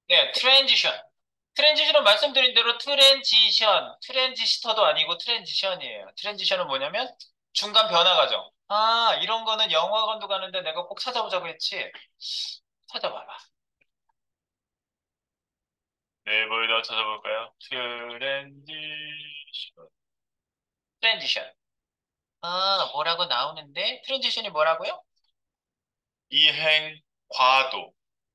네, 트랜지션. 트랜지션은 말씀드린 대로 트랜지스터도 아니고 트랜지션이에요. 트랜지션은 뭐냐면 중간 변화 과정. 아, 이런 거는 영어학원도 가는데 내가 꼭 찾아보자고 했지. 찾아봐봐. 네이버에다 찾아볼까요? 트랜지션. 아, 뭐라고 나오는데? 트랜지션이 뭐라고요? 이행, 과도.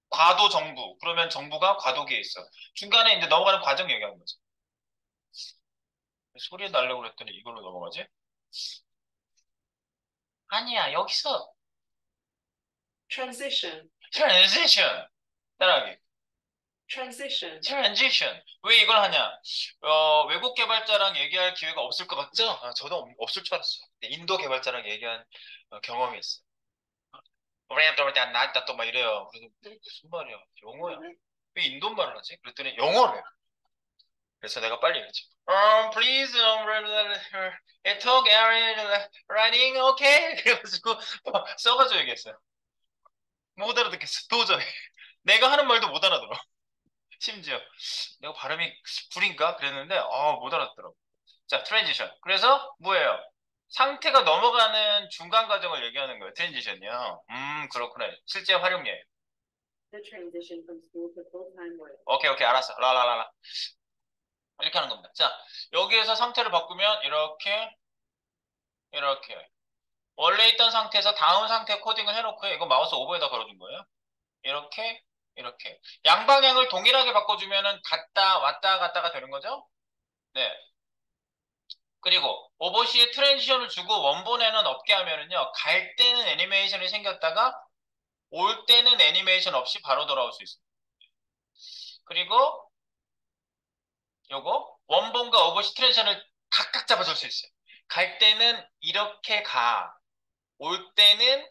과도 정부. 그러면 정부가 과도기에 있어. 중간에 이제 넘어가는 과정 얘기하는 거지. 소리 날려고 그랬더니 이걸로 넘어가지? 아니야, 여기서 transition, 트랜지션. 따라하기. transition, 트랜지션. 왜 이걸 하냐? 외국 개발자랑 얘기할 기회가 없을 것 같죠? 아, 저도 없을 줄 알았어요. 근데 인도 개발자랑 얘기한 경험이 있어요. 우리한테 나있다 또 막 이래요. 그래서 무슨 말이야? 영어야. 왜 인도말을 하지? 그랬더니 영어래. 그래서 내가 빨리 얘기했지. Please, talk, writing, okay? 그래가지고 써가지고 얘기했어요. 못 알아듣겠어. 도저히. 내가 하는 말도 못 알아들어. 심지어 내가 발음이 구린가 그랬는데 못 알아듣더라고. 자, 트랜지션. 그래서 뭐예요? 상태가 넘어가는 중간 과정을 얘기하는 거예요. 트랜지션이요. 그렇구나. 실제 활용예. the transition from school to full-time work. 오케이, 오케이, 알았어. 라라라라. 이렇게 하는 겁니다. 자, 여기에서 상태를 바꾸면 이렇게, 이렇게. 원래 있던 상태에서 다음 상태 코딩을 해놓고요. 이거 마우스 오버에다 걸어준 거예요. 이렇게, 이렇게. 양방향을 동일하게 바꿔주면은 갔다 왔다 갔다가 되는 거죠? 네. 그리고 오버시에 트랜지션을 주고 원본에는 없게 하면은요. 갈 때는 애니메이션이 생겼다가 올 때는 애니메이션 없이 바로 돌아올 수 있습니다. 그리고 요거 원본과 오버시 트랜지션을 각각 잡아줄 수 있어요. 갈 때는 이렇게 가. 올 때는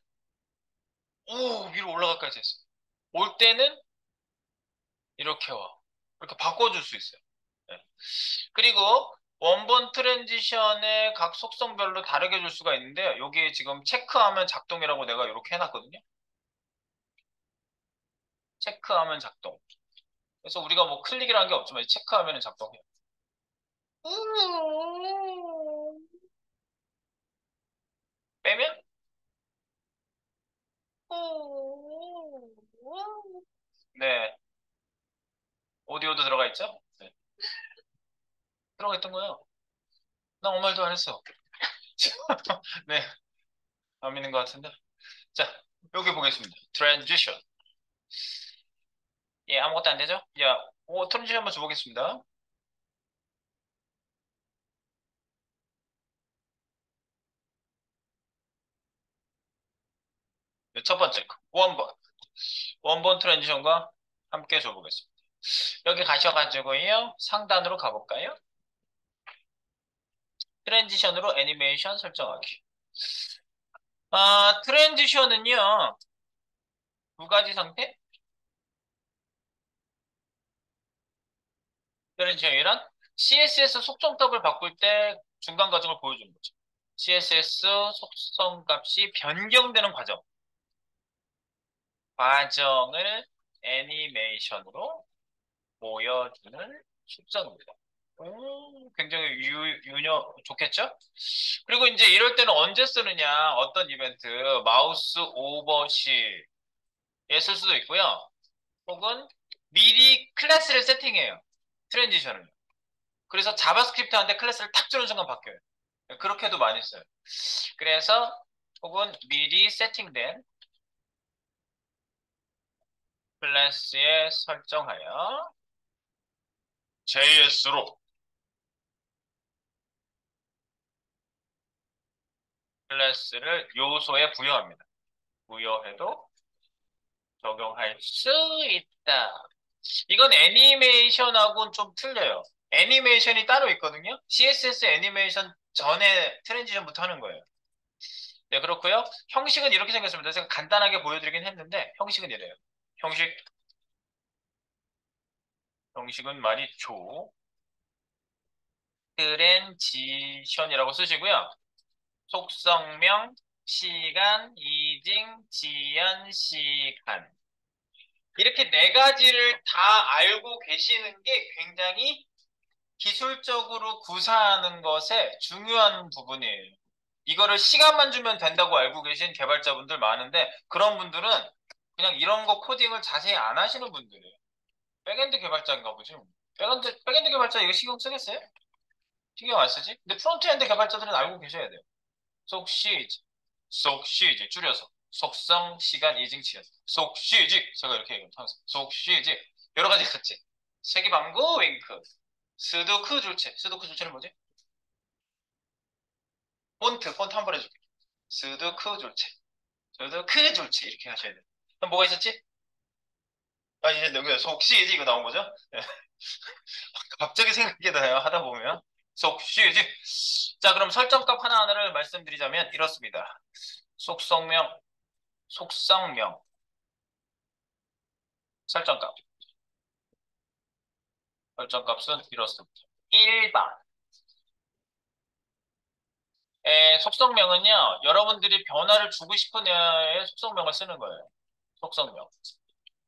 위로 올라가까지 했어. 올 때는 이렇게 와. 이렇게 바꿔줄 수 있어요. 네. 그리고 원본 트랜지션의 각 속성별로 다르게 줄 수가 있는데 여기 지금 체크하면 작동이라고 내가 이렇게 해놨거든요. 체크하면 작동. 그래서 우리가 뭐 클릭이라는 게 없지만 체크하면 작동해요. 빼면 네 오디오도 들어가 있죠? 네. 들어가 있던 거예요. 나 아무 말도 안 했어. 네, 안 믿는 것 같은데. 자, 여기 보겠습니다. 트랜지션. 예, 아무것도 안 되죠? 야, 트랜지션 한번 줘보겠습니다. 네, 첫 번째 거, 원본. 원본 트랜지션과 함께 줘보겠습니다. 여기 가셔가지고요. 상단으로 가볼까요? 트랜지션으로 애니메이션 설정하기. 아, 트랜지션은요, 두 가지 상태? 트랜지션이란 CSS 속성 값을 바꿀 때 중간 과정을 보여주는 거죠. CSS 속성 값이 변경되는 과정. 과정을 애니메이션으로 보여주는 속성입니다. 굉장히 좋겠죠? 그리고 이제 이럴 때는 언제 쓰느냐, 어떤 이벤트, 마우스 오버시에 쓸 수도 있고요. 혹은 미리 클래스를 세팅해요. 트랜지션을. 그래서 자바스크립트한테 클래스를 탁 주는 순간 바뀌어요. 그렇게도 많이 써요. 그래서 혹은 미리 세팅된 클래스에 설정하여 JS로 클래스를 요소에 부여합니다. 부여해도 적용할 수 있다. 이건 애니메이션하고는 좀 틀려요. 애니메이션이 따로 있거든요. CSS 애니메이션 전에 트랜지션부터 하는 거예요. 네, 그렇고요. 형식은 이렇게 생겼습니다. 제가 간단하게 보여드리긴 했는데 형식은 이래요. 형식, 형식은 말이죠. 트랜지션이라고 쓰시고요. 속성명, 시간, 이징, 지연, 시간. 이렇게 네 가지를 다 알고 계시는 게 굉장히 기술적으로 구사하는 것에 중요한 부분이에요. 이거를 시간만 주면 된다고 알고 계신 개발자분들 많은데 그런 분들은 그냥 이런 거 코딩을 자세히 안 하시는 분들이에요. 백엔드 개발자인가 보지. 백엔드 개발자 이거 신경 쓰겠어요? 신경 안 쓰지? 근데 프론트엔드 개발자들은 알고 계셔야 돼요. 속시지, 속시지 줄여서 속성, 시간, 이징치여서 속시지 제가 이렇게 얘기해요. 항상 속시지 여러 가지 있었지. 세기방구 윙크 스두크 줄체 스두크 줄체는 뭐지? 폰트 한 번 해줄게. 스두크 줄체 스두크 줄체 이렇게 하셔야 돼요. 그럼 뭐가 있었지? 아 이제 여기 속시지 이거 나온 거죠? 갑자기 생각이 나요 하다 보면 속시지. 자 그럼 설정값 하나하나를 말씀드리자면 이렇습니다. 속성명 속성명 설정값 설정값은 이렇습니다. 1번 속성명은요 여러분들이 변화를 주고 싶은 애의 속성명을 쓰는 거예요. 속성명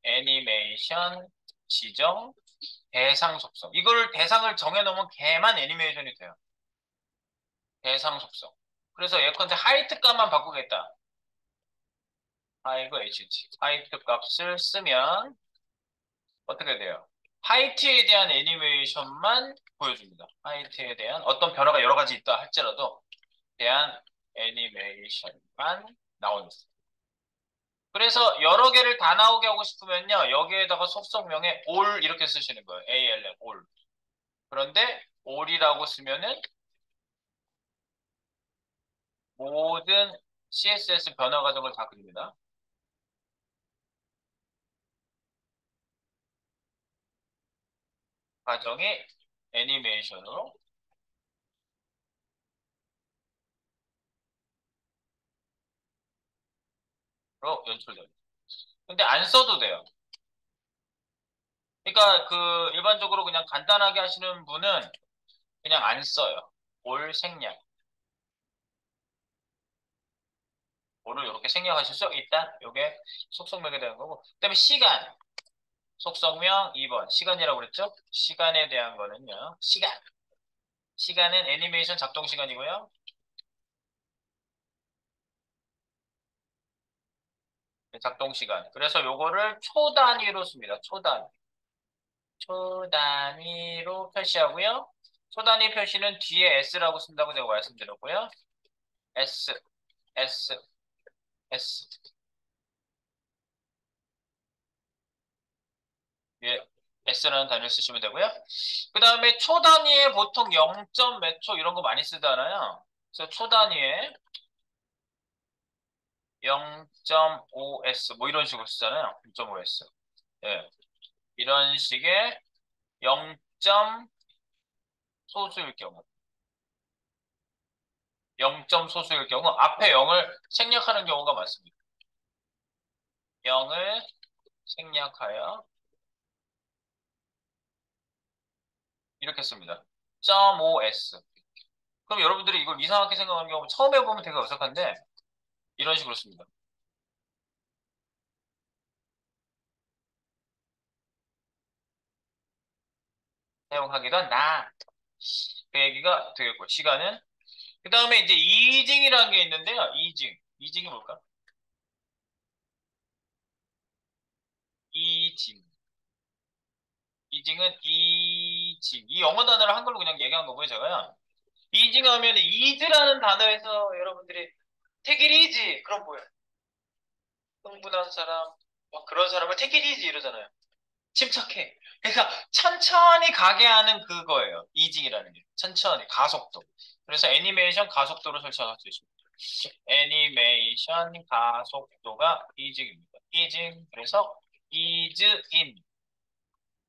애니메이션 지정 대상 속성 이걸 대상을 정해놓으면 걔만 애니메이션이 돼요. 대상 속성 그래서 예컨대 하이트 값만 바꾸겠다. 하이브 HT 하이트 값을 쓰면 어떻게 돼요? 하이트에 대한 애니메이션만 보여줍니다. 하이트에 대한 어떤 변화가 여러 가지 있다 할지라도 대한 애니메이션만 나옵니다. 그래서 여러 개를 다 나오게 하고 싶으면요. 여기에다가 속성명에 all 이렇게 쓰시는 거예요. ALL, all. 그런데 all이라고 쓰면은 모든 CSS 변화 과정을 다 그립니다. 과정이 애니메이션으로 연출됩니다. 근데 안 써도 돼요. 그러니까 그 일반적으로 그냥 간단하게 하시는 분은 그냥 안 써요. 올 생략. 올을 이렇게 생략하실 수 있다. 요게 속성명에 대한 거고. 그다음에 시간. 속성명 2번. 시간이라고 그랬죠? 시간에 대한 거는요. 시간. 시간은 애니메이션 작동 시간이고요. 작동 시간. 그래서 요거를 초 단위로 씁니다. 초 단위. 초 단위로 표시하고요. 초 단위 표시는 뒤에 S라고 쓴다고 제가 말씀드렸고요. S, S, S. 예, S라는 단위를 쓰시면 되고요. 그 다음에 초 단위에 보통 0점 몇 초 이런 거 많이 쓰잖아요. 그래서 초 단위에 0.5S 뭐 이런 식으로 쓰잖아요. 0.5S. 예, 이런 식의 0점 소수일 경우, 0점 소수일 경우 앞에 0을 생략하는 경우가 많습니다. 0을 생략하여 이렇게 씁니다. 0.5S. 그럼 여러분들이 이걸 이상하게 생각하는 경우 처음 해보면 되게 어색한데 이런 식으로 씁니다. 사용하기가 나. 그 얘기가 되겠고 시간은 그 다음에 이제 이징이라는 게 있는데요. 이징. 이징이 뭘까? 이징. 이징은 이징. 이 영어 단어를 한글로 그냥 얘기한 거고요, 제가요. 이징 하면 이즈라는 단어에서 여러분들이 take it easy. 그럼 뭐예요? 흥분한 사람, 막 그런 사람을 take it easy 이러잖아요. 침착해. 그러니까 천천히 가게 하는 그거예요. 이징이라는 게. 천천히, 가속도. 그래서 애니메이션 가속도를 설정할 수 있습니다. 애니메이션 가속도가 이징입니다. 이징. 그래서 is in.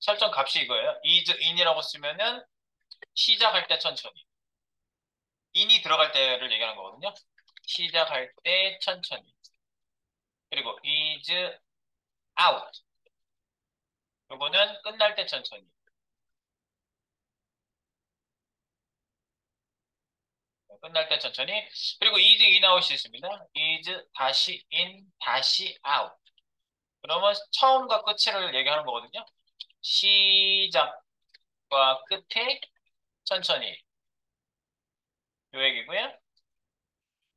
설정 값이 이거예요. is in이라고 쓰면은 시작할 때 천천히. in이 들어갈 때를 얘기하는 거거든요. 시작할 때 천천히. 그리고 is out. 요거는 끝날 때 천천히. 끝날 때 천천히. 그리고 is in out이 있습니다. is 다시 in 다시 out. 그러면 처음과 끝을 얘기하는 거거든요. 시작과 끝에 천천히. 요 얘기고요.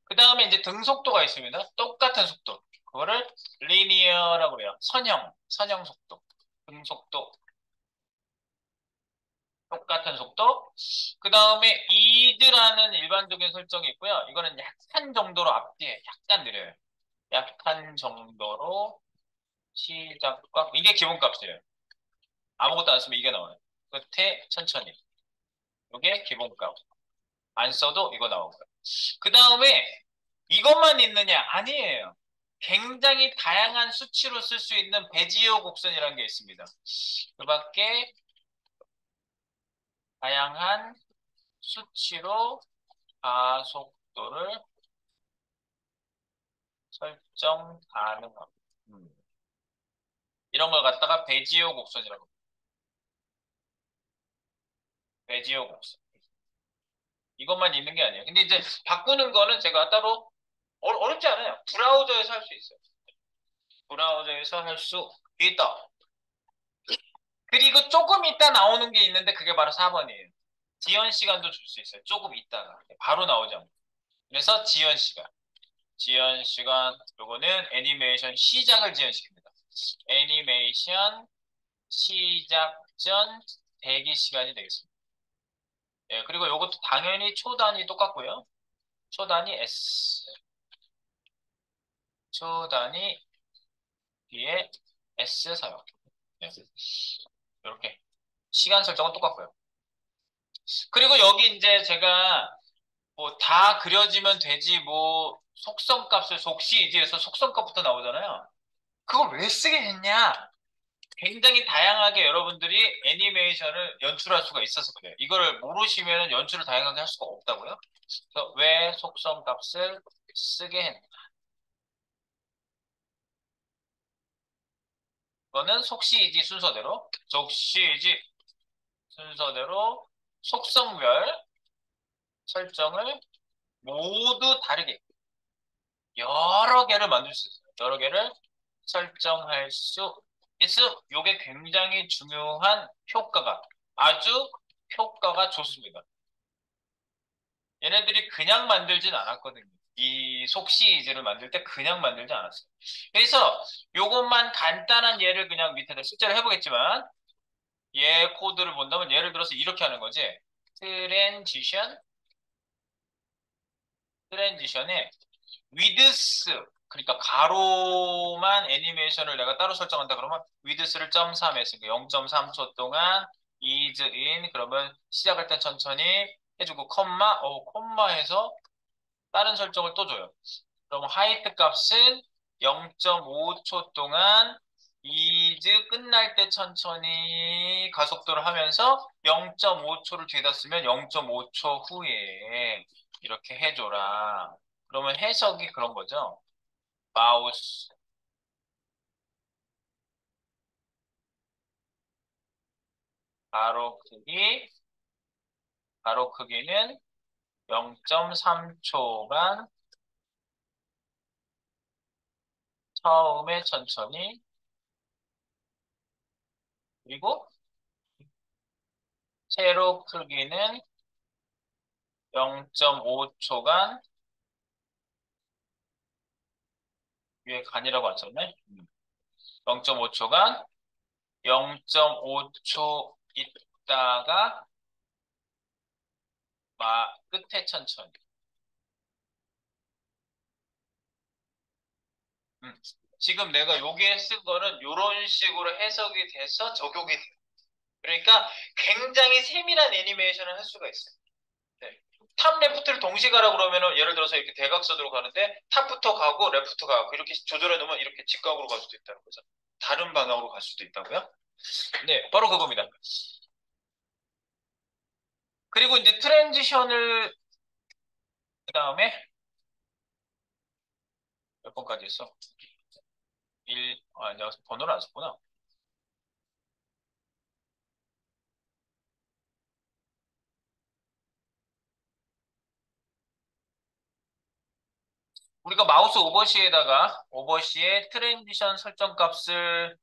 그 다음에 이제 등속도가 있습니다. 똑같은 속도. 그거를 리니어라고 해요. 선형 속도. 등속도. 똑같은 속도. 그 다음에 이드라는 일반적인 설정이 있고요. 이거는 약한 정도로 앞뒤에 약간 느려요. 약한 정도로 시작과 이게 기본값이에요. 아무것도 안 쓰면 이게 나와요. 끝에 천천히. 이게 기본값. 안 써도 이거 나오고요. 그 다음에 이것만 있느냐? 아니에요. 굉장히 다양한 수치로 쓸 수 있는 베지어 곡선이라는 게 있습니다. 그 밖에 다양한 수치로 가속도를 설정 가능합니다. 이런 걸 갖다가 베지어 곡선이라고 합니다. 베지어 곡선. 이것만 있는 게 아니에요. 근데 이제 바꾸는 거는 제가 따로 어렵지 않아요. 브라우저에서 할 수 있어요. 브라우저에서 할 수 있다. 그리고 조금 있다 나오는 게 있는데 그게 바로 4번이에요. 지연 시간도 줄 수 있어요. 조금 있다가. 바로 나오지 않고. 그래서 지연 시간. 지연 시간, 요거는 애니메이션 시작을 지연시킵니다. 애니메이션 시작 전 대기 시간이 되겠습니다. 예, 그리고 요것도 당연히 초단위 똑같고요. 초단위 S. 초단위 뒤에 S 사용. 네. 이렇게. 시간 설정은 똑같고요. 그리고 여기 이제 제가 뭐 다 그려지면 되지 뭐 속성값을 속시이지에서 속성값부터 나오잖아요. 그걸 왜 쓰게 했냐? 굉장히 다양하게 여러분들이 애니메이션을 연출할 수가 있어서 그래요. 이거를 모르시면 연출을 다양하게 할 수가 없다고요. 그래서 왜 속성값을 쓰게 했냐? 이거는 속시이지 순서대로 속성별 설정을 모두 다르게 여러 개를 만들 수 있어요. 여러 개를 설정할 수 있어. 요게 굉장히 중요한 아주 효과가 좋습니다. 얘네들이 그냥 만들진 않았거든요. 이 속시이즈를 만들 때 그냥 만들지 않았어요. 그래서 요것만 간단한 예를 그냥 밑에다 실제로 해보겠지만 얘 코드를 본다면 예를 들어서 이렇게 하는 거지. 트랜지션, 트랜지션에 위드스 그러니까 가로만 애니메이션을 내가 따로 설정한다 그러면 위드스를 0.3에서 0.3초 동안 ease in 그러면 시작할 때 천천히 해주고 콤마 해서 다른 설정을 또 줘요. 그럼 하이트 값은 0.5초 동안 ease 끝날 때 천천히 가속도를 하면서 0.5초를 뒤에다 쓰면 0.5초 후에 이렇게 해줘라. 그러면 해석이 그런 거죠. 마우스 가로 크기, 가로 크기는 0.3초간 처음에 천천히, 그리고 세로 크기는 0.5초간, 위에 간이라고 안 썼네? 0.5초간, 0.5초 있다가, 끝에 천천히. 음. 지금 내가 여기에 쓴 거는 이런 식으로 해석이 돼서 적용이 돼요. 그러니까 굉장히 세밀한 애니메이션을 할 수가 있어요. 네. 탑 레프트를 동시에 가라 그러면은 예를 들어서 이렇게 대각선으로 가는데 탑부터 가고 레프트 가고 이렇게 조절해 놓으면 이렇게 직각으로 갈 수도 있다는 거죠. 다른 방향으로 갈 수도 있다고요? 네, 바로 그겁니다. 그리고 이제 트랜지션을 그다음에 몇 번까지 했어? 내가 번호를 안 썼구나. 우리가 마우스 오버시에다가 오버시에 트랜지션 설정 값을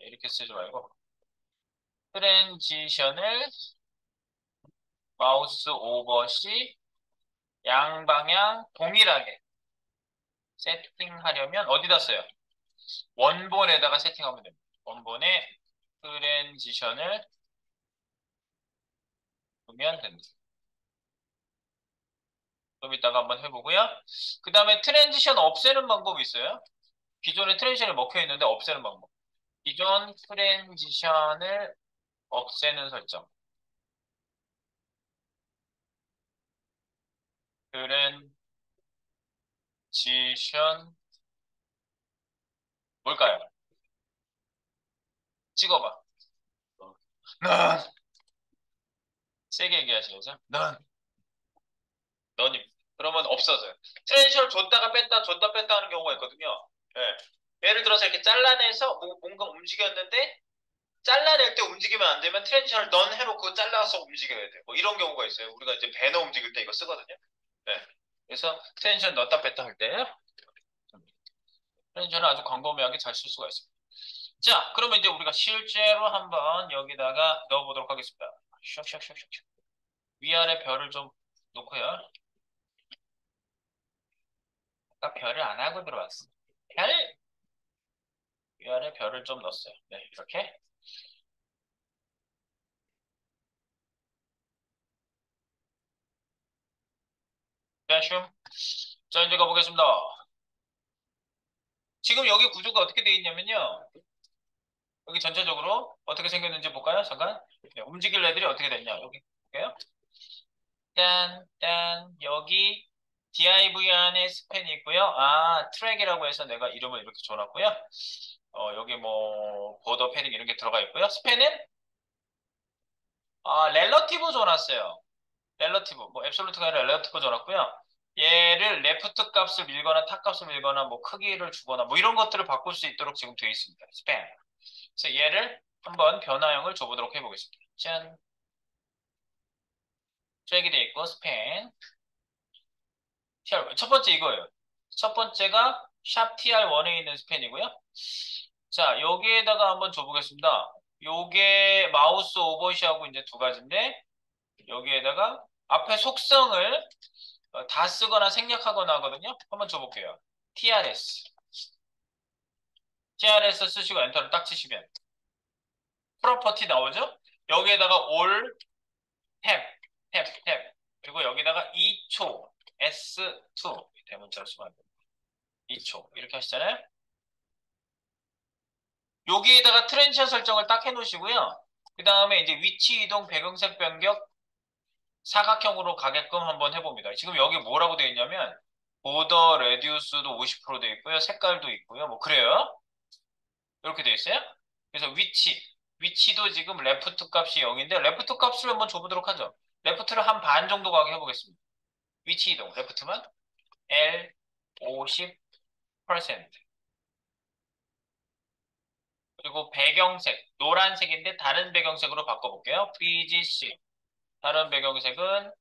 이렇게 쓰지 말고 트랜지션을 마우스 오버시 양방향 동일하게 세팅하려면 어디다 써요? 원본에다가 세팅하면 됩니다. 원본에 트랜지션을 두면 됩니다. 좀 이따가 한번 해보고요. 그 다음에 트랜지션 없애는 방법이 있어요. 기존에 트랜지션이 먹혀 있는데 없애는 방법. 기존 트랜지션을 없애는 설정. 트랜지션 뭘까요? 찍어봐. 넌 세게 얘기하시겠죠? 넌이 그러면 없어져요. 트랜지션을 줬다가 뺐다 줬다 뺐다 하는 경우가 있거든요. 예. 예를 들어서 이렇게 잘라내서 뭔가 움직였는데 잘라낼 때 움직이면 안 되면 트랜지션을 넌 해놓고 잘라서 움직여야 돼. 뭐 이런 경우가 있어요. 우리가 이제 배너 움직일 때 이거 쓰거든요. 네. 그래서 트랜지션 넣었다 뺐다 할 때 트랜지션을 아주 광범위하게 잘 쓸 수가 있습니다. 자, 그러면 이제 우리가 실제로 한번 여기다가 넣어보도록 하겠습니다. 슉슉슉슉. 위아래 별을 좀 놓고요. 아까 별을 안 하고 들어왔어. 별! 위아래 별을 좀 넣었어요. 네, 이렇게. 자, 슝. 자, 이제 가보겠습니다. 지금 여기 구조가 어떻게 되어 있냐면요. 여기 전체적으로 어떻게 생겼는지 볼까요? 잠깐. 네, 움직일 애들이 어떻게 됐냐. 여기 볼게요. 짠, 짠. 여기 div 안에 스팬이 있고요. 아, 트랙이라고 해서 내가 이름을 이렇게 줘놨고요. 여기 뭐, 보더 패딩 이런 게 들어가 있고요. 스팬은, 렐러티브 줘놨어요. 렐러티브. 뭐, 앱솔루트가 아니라 렐러티브 줘놨고요. 얘를 레프트 값을 밀거나 탑 값을 밀거나 뭐 크기를 주거나 뭐 이런 것들을 바꿀 수 있도록 지금 되어 있습니다. 스팬. 그래서 얘를 한번 변화형을 줘보도록 해보겠습니다. 짠. 트랙이 되어 있고 스팬. 첫 번째 이거예요. 첫 번째가 샵 TR1에 있는 스팬이고요. 자, 여기에다가 한번 줘보겠습니다. 요게 마우스 오버시하고 이제 두 가지인데 여기에다가 앞에 속성을 다 쓰거나 생략하거나 하거든요. 한번 줘볼게요. TRS. TRS 쓰시고 엔터를 딱 치시면 프로퍼티 나오죠? 여기에다가 all 탭, 탭. 그리고 여기다가 2초 S2 대문자로 쓰면 안 돼요. 2초 이렇게 하시잖아요. 여기에다가 트랜지션 설정을 딱 해놓으시고요. 그 다음에 이제 위치 이동 배경색 변경 사각형으로 가게끔 한번 해봅니다. 지금 여기 뭐라고 되어 있냐면 보더 레디우스도 50% 되어 있고요. 색깔도 있고요. 뭐 그래요. 이렇게 되어 있어요. 그래서 위치도 지금 레프트 값이 0인데 레프트 값을 한번 줘보도록 하죠. 레프트를 한 반 정도 가게 해보겠습니다. 위치 이동 레프트만 L 50%. 그리고 배경색 노란색인데 다른 배경색으로 바꿔볼게요. BGC 다른 배경색은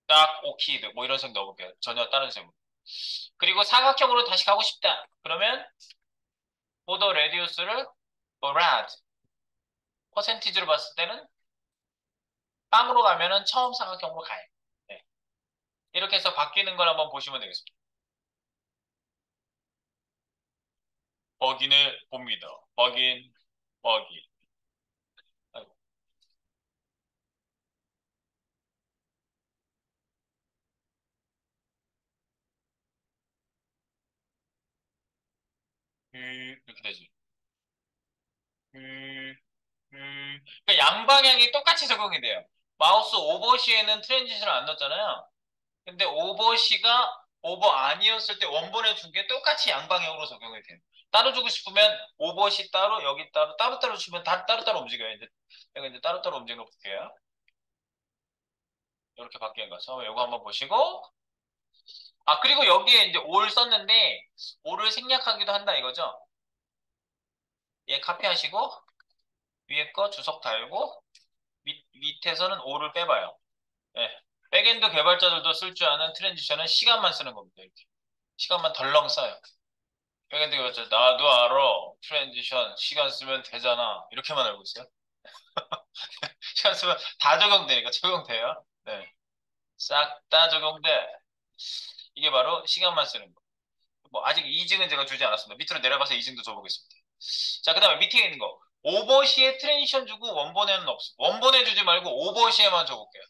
딱 오키드 뭐 이런 색 넣어볼게요. 전혀 다른 색으로. 그리고 사각형으로 다시 가고 싶다. 그러면 보더 레디우스를 뭐 rad 퍼센티지로 봤을 때는 빵으로 가면은 처음 사각형으로 가요. 네. 이렇게 해서 바뀌는 걸 한번 보시면 되겠습니다. 확인해 봅니다. 확인. 아이고, 이렇게 되지. 그러니까 양방향이 똑같이 적용이 돼요. 마우스 오버시에는 트랜지션을 안 넣었잖아요. 근데 오버시가 오버 아니었을 때 원본에 준 게 똑같이 양방향으로 적용이 돼요. 따로 주고 싶으면 오버시 따로 여기 따로 주면 다 따로따로 움직여요. 이제 내가 이제 따로따로 움직여 볼게요. 이렇게 바뀌는 거죠. 이거 한번 보시고 그리고 여기에 이제 올 썼는데 올을 생략하기도 한다 이거죠. 얘 카피하시고 위에 거 주석 달고 밑에서는 5를 빼봐요. 예. 백엔드 개발자들도 쓸 줄 아는 트랜지션은 시간만 쓰는 겁니다. 이렇게. 시간만 덜렁 써요. 백엔드 개발자 나도 알아. 트랜지션 시간 쓰면 되잖아. 이렇게만 알고 있어요. 시간 쓰면 다 적용되니까 적용돼요. 네. 싹 다 적용돼. 이게 바로 시간만 쓰는 거. 뭐 아직 이증은 제가 주지 않았습니다. 밑으로 내려가서 이증도 줘보겠습니다. 자, 그 다음에 밑에 있는 거. 오버시에 트랜지션 주고 원본에는 없어. 원본에 주지 말고 오버시에만 줘볼게요.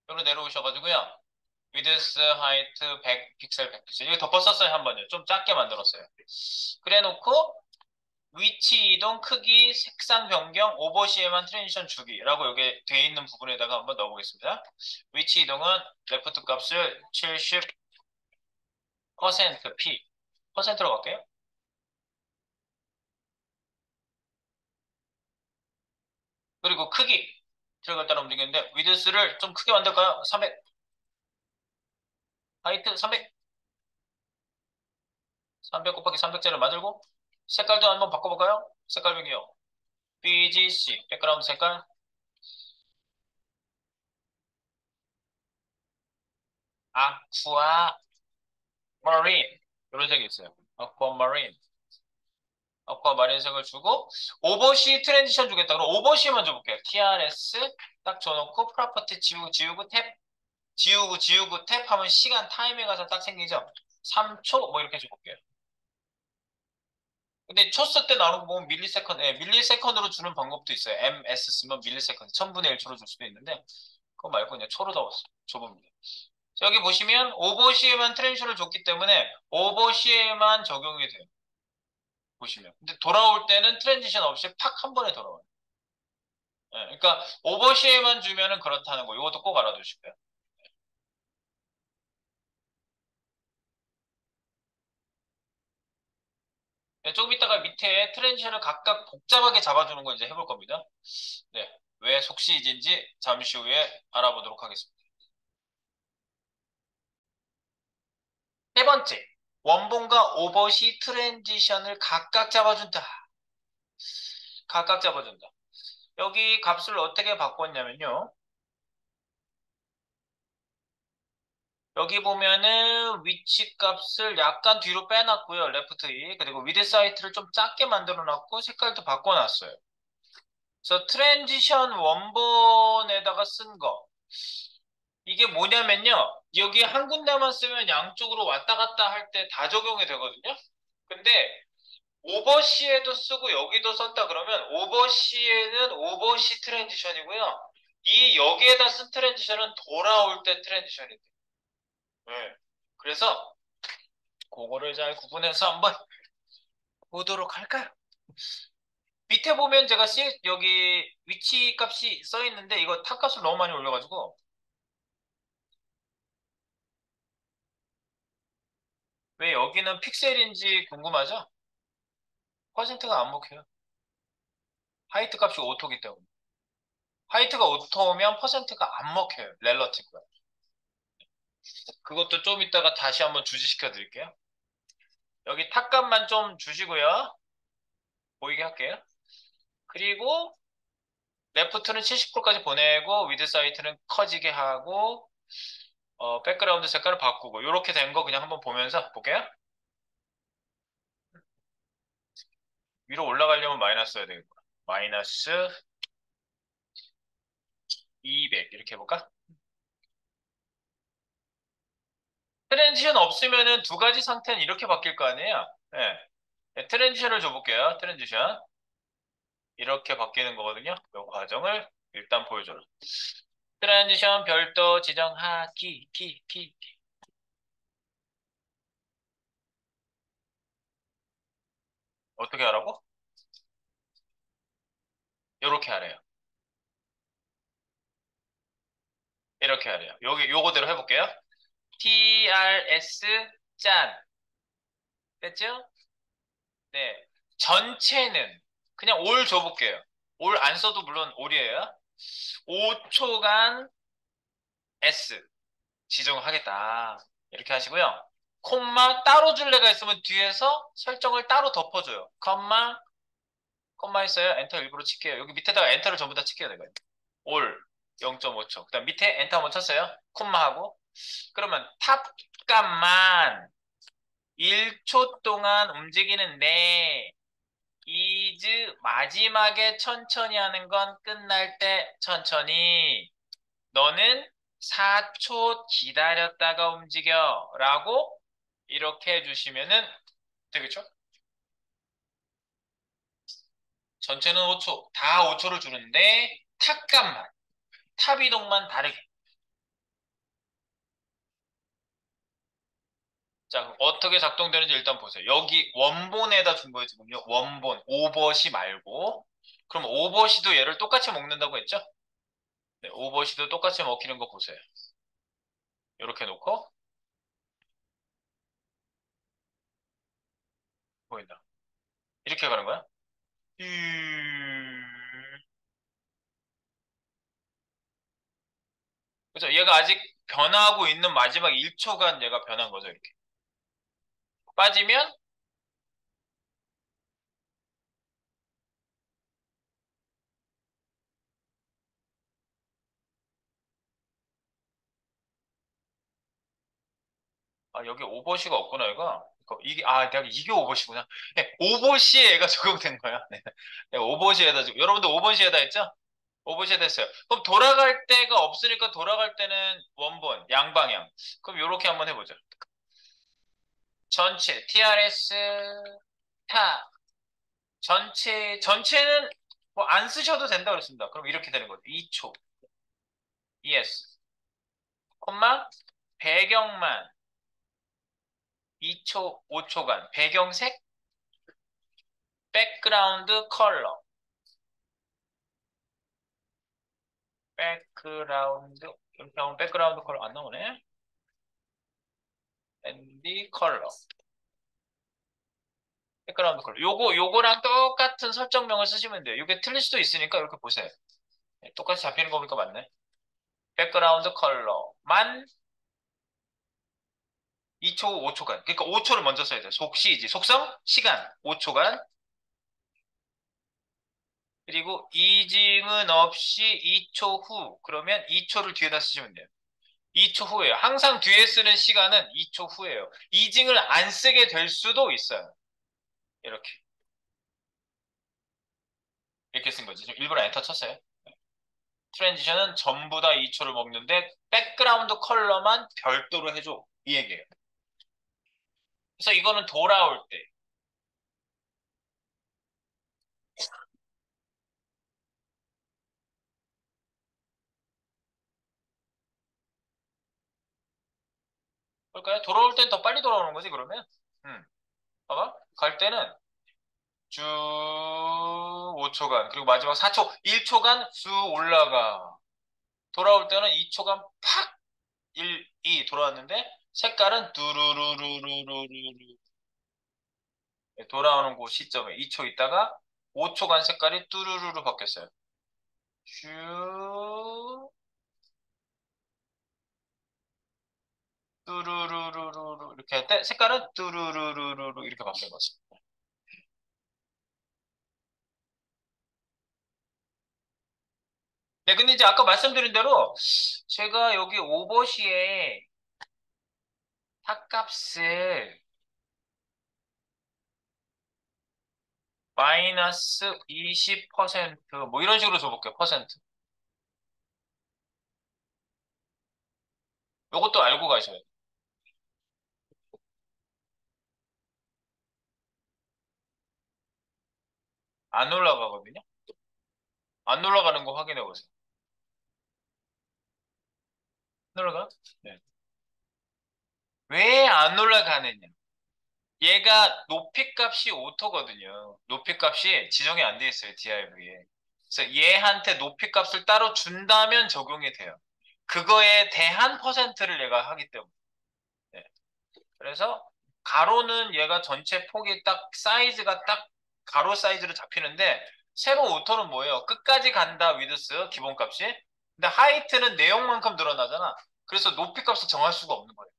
여기로 내려오셔가지고요. width, height 100 픽셀, 100픽셀. 이거 덮어 썼어요, 한 번요. 좀 작게 만들었어요. 그래 놓고 위치 이동, 크기, 색상 변경, 오버시에만 트랜지션 주기라고 여기 돼 있는 부분에다가 한번 넣어보겠습니다. 위치 이동은 레프트 값을 70% P 퍼센트로 갈게요. 그리고 크기 트랙을 따라 움직이는데 위드스를 좀 크게 만들까요? 300 하이트 300 곱하기 300짜리를 만들고 색깔도 한번 바꿔볼까요? 색깔 변경 BGC 백그라운드 색깔 아쿠아 마린 이런 색이 있어요. 아쿠아 마린 아쿠아 마린색을 주고 오버시 트랜지션 주겠다. 그럼 오버시만 줘볼게요. TRS 딱 줘놓고 프로퍼티 지우고 탭 지우고 탭 하면 시간 타임에 가서 딱 생기죠. 3초 뭐 이렇게 줘볼게요. 근데 초스 때 나오는 거 보면 밀리세컨드, 예, 밀리세컨드로 주는 방법도 있어요. ms 쓰면 밀리세컨드, 1000분의 1초로 줄 수도 있는데 그거 말고 그냥 초로 줘봅니다. 여기 보시면 오버시에만 트랜지션을 줬기 때문에 오버시에만 적용이 돼요. 보시면. 근데 돌아올 때는 트랜지션 없이 팍 한 번에 돌아와요. 예, 그러니까 오버시에만 주면은 그렇다는 거. 이것도 꼭 알아두시고요. 네, 조금 있다가 밑에 트랜지션을 각각 복잡하게 잡아주는 거 이제 해볼 겁니다. 네, 왜 속시이진지 잠시 후에 알아보도록 하겠습니다. 세 번째, 원본과 오버시 트랜지션을 각각 잡아준다. 각각 잡아준다. 여기 값을 어떻게 바꿨냐면요. 여기 보면은 위치 값을 약간 뒤로 빼놨고요. 레프트 2. 그리고 위드 사이트를 좀 작게 만들어 놨고 색깔도 바꿔놨어요. 그래서 트랜지션 원본에다가 쓴 거. 이게 뭐냐면요. 여기 한 군데만 쓰면 양쪽으로 왔다 갔다 할 때 다 적용이 되거든요. 근데 오버시에도 쓰고 여기도 썼다 그러면 오버시에는 오버시 트랜지션이고요. 이 여기에다 쓴 트랜지션은 돌아올 때 트랜지션이 돼요. 네. 그래서 그거를 잘 구분해서 한번 보도록 할까요? 밑에 보면 제가 여기 위치 값이 써 있는데 이거 탑값을 너무 많이 올려가지고 왜 여기는 픽셀인지 궁금하죠? 퍼센트가 안 먹혀요. 하이트 값이 오토기 때문에. 하이트가 오토면 퍼센트가 안 먹혀요. 렐러티브가. 그것도 좀 이따가 다시 한번 주지시켜 드릴게요. 여기 탑값만 좀 주시고요. 보이게 할게요. 그리고 레프트는 70%까지 보내고 위드 사이트는 커지게 하고 백그라운드 색깔을 바꾸고 이렇게 된 거 그냥 한번 보면서 볼게요. 위로 올라가려면 마이너스 해야 되겠구나. 마이너스 200 이렇게 해볼까? 트랜지션 없으면은 두 가지 상태는 이렇게 바뀔 거 아니에요? 네. 네, 트랜지션을 줘볼게요. 트랜지션. 이렇게 바뀌는 거거든요. 이 과정을 일단 보여줘라. 트랜지션 별도 지정하기, 키. 어떻게 하라고? 이렇게 하래요. 이렇게 하래요. 여기 요거대로 해볼게요. TRS 짠. 됐죠? 네. 전체는 그냥 올 줘볼게요. 올 안 써도 물론 올이에요. 5초간 S 지정하겠다. 이렇게 하시고요. 콤마 따로 줄래가 있으면 뒤에서 설정을 따로 덮어줘요. 콤마 콤마 있어요. 엔터 일부러 칠게요. 여기 밑에다가 엔터를 전부 다 칠게요. 내가. 올 0.5초. 그 다음 밑에 엔터 한번 쳤어요. 콤마 하고. 그러면 탑 값만 1초 동안 움직이는데 is 마지막에 천천히 하는 건 끝날 때 천천히 너는 4초 기다렸다가 움직여 라고 이렇게 해주시면은 되겠죠? 전체는 5초, 다 5초를 주는데 탑값만, 탑 이동만 다르게. 자, 그럼 어떻게 작동되는지 일단 보세요. 여기 원본에다 준 거예요, 지금요. 원본, 오버시 말고. 그럼 오버시도 얘를 똑같이 먹는다고 했죠? 네, 오버시도 똑같이 먹히는 거 보세요. 이렇게 놓고 보인다. 이렇게 가는 거야? 그죠? 얘가 아직 변화하고 있는 마지막 1초간 얘가 변한 거죠, 이렇게. 빠지면, 아, 여기 오버시가 없구나, 얘가. 내가 이게 오버시구나. 네, 오버시에 얘가 적용된 거야. 네, 네, 오버시에다, 여러분들 오버시에다 했죠? 오버시에다 했어요. 그럼 돌아갈 데가 없으니까 돌아갈 때는 원본, 양방향. 그럼 요렇게 한번 해보죠. 전체, TRS, 타. 전체는 뭐 안 쓰셔도 된다 그랬습니다. 그럼 이렇게 되는 거죠. 2초. ES. 콤마 배경만 2초, 5초간 배경색 백그라운드 컬러 백그라운드 이렇게 하면 백그라운드 컬러 안 나오네. 앤디 컬러 백그라운드 컬러 요거랑 똑같은 설정명을 쓰시면 돼요. 이게 틀릴 수도 있으니까 이렇게 보세요. 네, 똑같이 잡히는 거 보니까 맞네. 백그라운드 컬러만 2초, 5초간. 그러니까 5초를 먼저 써야 돼요. 속시이지. 속성, 시간. 5초간. 그리고 이징은 없이 2초 후. 그러면 2초를 뒤에다 쓰시면 돼요. 2초 후에요. 항상 뒤에 쓰는 시간은 2초 후에요. 이징을 안 쓰게 될 수도 있어요. 이렇게. 이렇게 쓴 거지. 지금 일부러 엔터 쳤어요. 트랜지션은 전부 다 2초를 먹는데 백그라운드 컬러만 별도로 해줘. 이 얘기예요. 그래서 이거는 돌아올 때. 그러니까 돌아올 땐 더 빨리 돌아오는 거지, 그러면. 봐봐. 갈 때는 쭉 5초간, 그리고 마지막 4초, 1초간 쭉 올라가. 돌아올 때는 2초간 팍 1, 2 돌아왔는데 색깔은 뚜루루루루루루 돌아오는 그 시점에 2초 있다가 5초간 색깔이 뚜루루루 바뀌었어요. 슈 뚜루루루루 이렇게 할 때 색깔은 뚜루루루루 이렇게 바뀐 거죠. 네, 근데 이제 아까 말씀드린 대로 제가 여기 오버시에 탑값을 마이너스 20%뭐 이런 식으로 줘볼게요. 퍼센트. 요것도 알고 가셔야 돼요. 안 올라가거든요. 안 올라가는 거 확인해 보세요. 안 올라가? 네. 왜 안 올라가느냐? 얘가 높이 값이 오토거든요. 높이 값이 지정이 안 돼 있어요. DIV에. 그래서 얘한테 높이 값을 따로 준다면 적용이 돼요. 그거에 대한 퍼센트를 얘가 하기 때문에. 네. 그래서 가로는 얘가 전체 폭이 딱 사이즈가 딱 가로 사이즈로 잡히는데 세로 오토는 뭐예요? 끝까지 간다 위드스 기본값이. 근데 하이트는 내용만큼 늘어나잖아. 그래서 높이 값을 정할 수가 없는 거예요.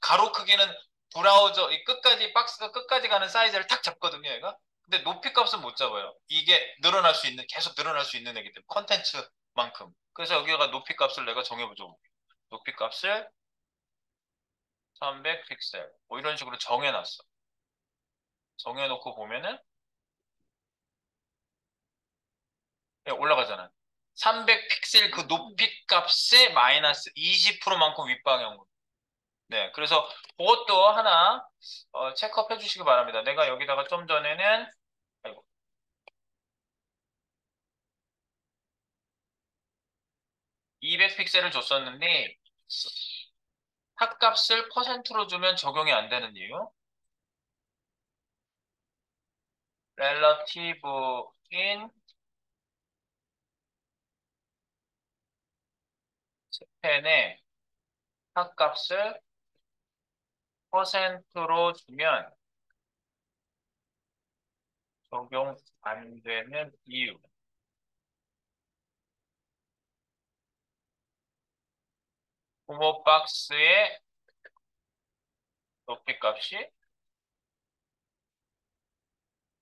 가로 크기는 브라우저 이 끝까지 박스가 끝까지 가는 사이즈를 탁 잡거든요, 얘가. 근데 높이 값은 못 잡아요. 이게 늘어날 수 있는, 계속 늘어날 수 있는 애기 때문에 컨텐츠만큼. 그래서 여기가 높이 값을 내가 정해보죠. 높이 값을 300 픽셀. 뭐 이런 식으로 정해놨어. 정해놓고 보면은 올라가잖아. 300 픽셀 그 높이 값의 마이너스 20%만큼 윗방향으로. 네, 그래서 그것도 하나 체크업 해주시기 바랍니다. 내가 여기다가 좀 전에는 아이고, 200 픽셀을 줬었는데 핫값을 퍼센트로 주면 적용이 안 되는 이유? relative인 스팬에 핫값을 퍼센트로 주면 적용 안 되는 이유. 부모 박스의 높이 값이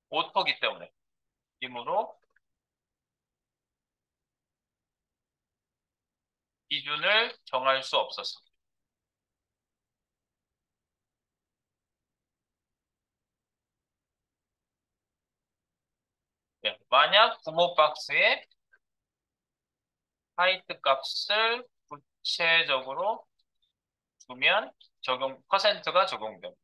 오토기 때문에. 이므로 기준을 정할 수 없었어. 네, 만약 부모 박스의 하이트 값을 구체적으로 주면 퍼센트가 적용됩니다.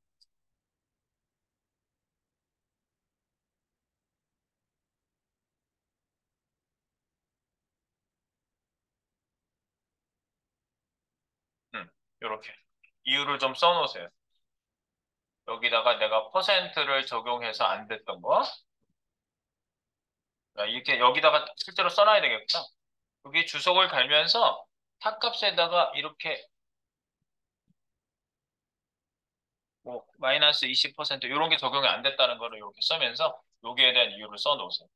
이렇게. 이유를 좀 써놓으세요. 여기다가 내가 퍼센트를 적용해서 안 됐던 거. 이렇게 여기다가 실제로 써놔야 되겠구나. 여기 주석을 달면서 탑값에다가 이렇게 뭐 마이너스 20% 이런 게 적용이 안 됐다는 거를 이렇게 쓰면서 여기에 대한 이유를 써놓으세요.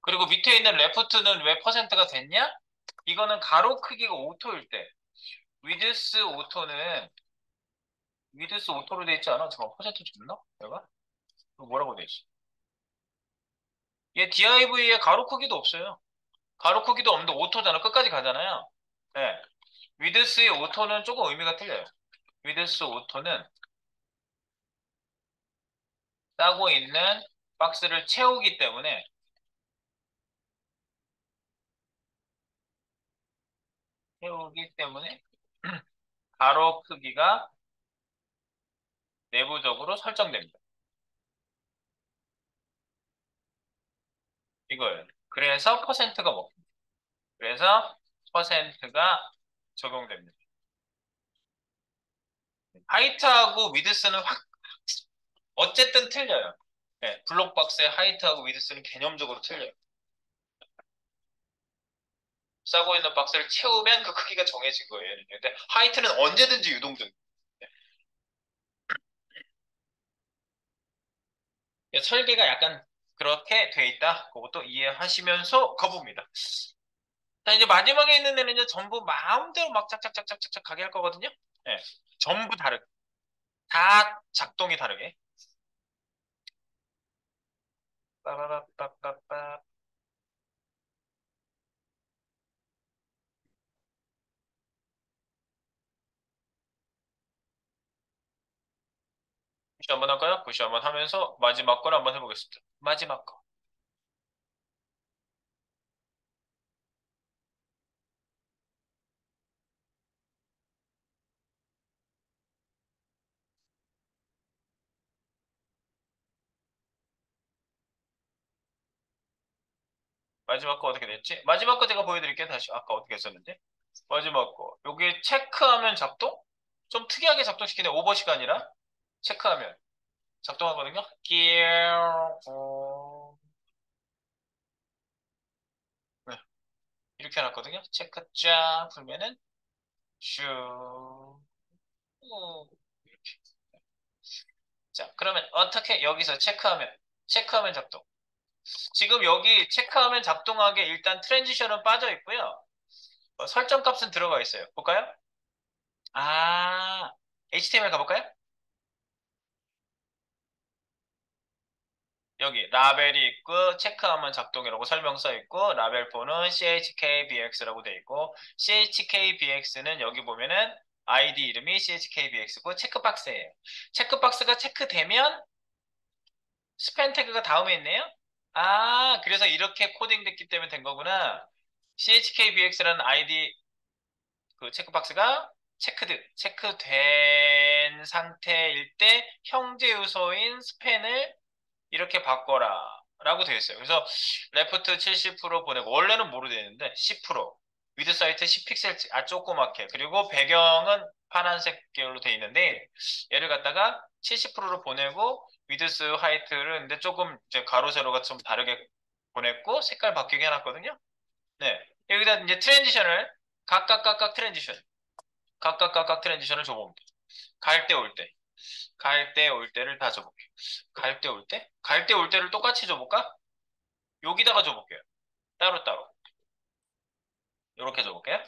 그리고 밑에 있는 레프트는 왜 퍼센트가 됐냐? 이거는 가로 크기가 오토일 때. 위드스 오토는 위드스 오토로 돼 있지 않아? 잠깐 퍼센트 줬나? 내가? 이거 뭐라고 돼 있어? 얘 div에 가로 크기도 없어요. 가로 크기도 없는데 오토잖아. 끝까지 가잖아요. 네. 위드스의 오토는 조금 의미가 틀려요. 위드스 오토는 따고 있는 박스를 채우기 때문에 가로 크기가 내부적으로 설정됩니다. 이거예요. 그래서 퍼센트가 먹힙니다. 그래서 퍼센트가 적용됩니다. 하이트하고 위드스는 어쨌든 틀려요. 네, 블록박스의 하이트하고 위드스는 개념적으로 틀려요. 싸고 있는 박스를 채우면 그 크기가 정해진 거예요. 근데 하이트는 언제든지 유동적. 설계가 약간 그렇게 돼 있다. 그것도 이해하시면서 가봅니다. 자, 이제 마지막에 있는 애는 이제 전부 마음대로 막 짝짝짝짝짝짝 가게 할 거거든요. 예. 전부 다르게. 다 작동이 다르게. 빠바바빠빠빠. 푸시 한번 할까요? 푸시 한번 하면서 마지막 걸 한번 해보겠습니다. 마지막 거. 마지막 거 어떻게 됐지? 마지막 거 제가 보여드릴게요. 다시 아까 어떻게 했었는지. 마지막 거. 여기 체크하면 작동? 좀 특이하게 작동시키네. 오버시가 아니라 체크하면 작동하거든요. 네, 이렇게 해놨거든요. 체크 쫙 풀면은 슈. 이렇게. 자, 그러면 어떻게 여기서 체크하면 작동. 지금 여기 체크하면 작동하게 일단 트랜지션은 빠져 있고요. 설정 값은 들어가 있어요. 볼까요? 아, HTML 가볼까요? 여기 라벨이 있고 체크하면 작동이라고 설명 써 있고 라벨 번호는 CHKBX라고 돼 있고 CHKBX는 여기 보면은 아이디 이름이 CHKBX고 체크박스예요. 체크박스가 체크되면 스팸 태그가 다음에 있네요. 아, 그래서 이렇게 코딩됐기 때문에 된 거구나. CHKBX라는 아이디 그 체크박스가 체크된 상태일 때 형제 요소인 스팬을 이렇게 바꿔라 라고 되어 있어요. 그래서 레프트 70% 보내고 원래는 뭐로 되어 있는데 10% 위드 사이트 10픽셀 조그맣게 그리고 배경은 파란색 계열로 되어 있는데 얘를 갖다가 70%로 보내고 위드스 하이트를 근데 조금 이제 가로 세로가 좀 다르게 보냈고 색깔 바뀌게 해놨거든요. 네. 여기다 이제 트랜지션을 각각 트랜지션을 줘봅니다. 갈 때 올 때. 갈 때 올 때를 다 줘볼게요. 갈 때 올 때? 갈 때 올 때를 똑같이 줘볼까? 여기다가 줘볼게요. 따로따로. 이렇게 줘볼게요.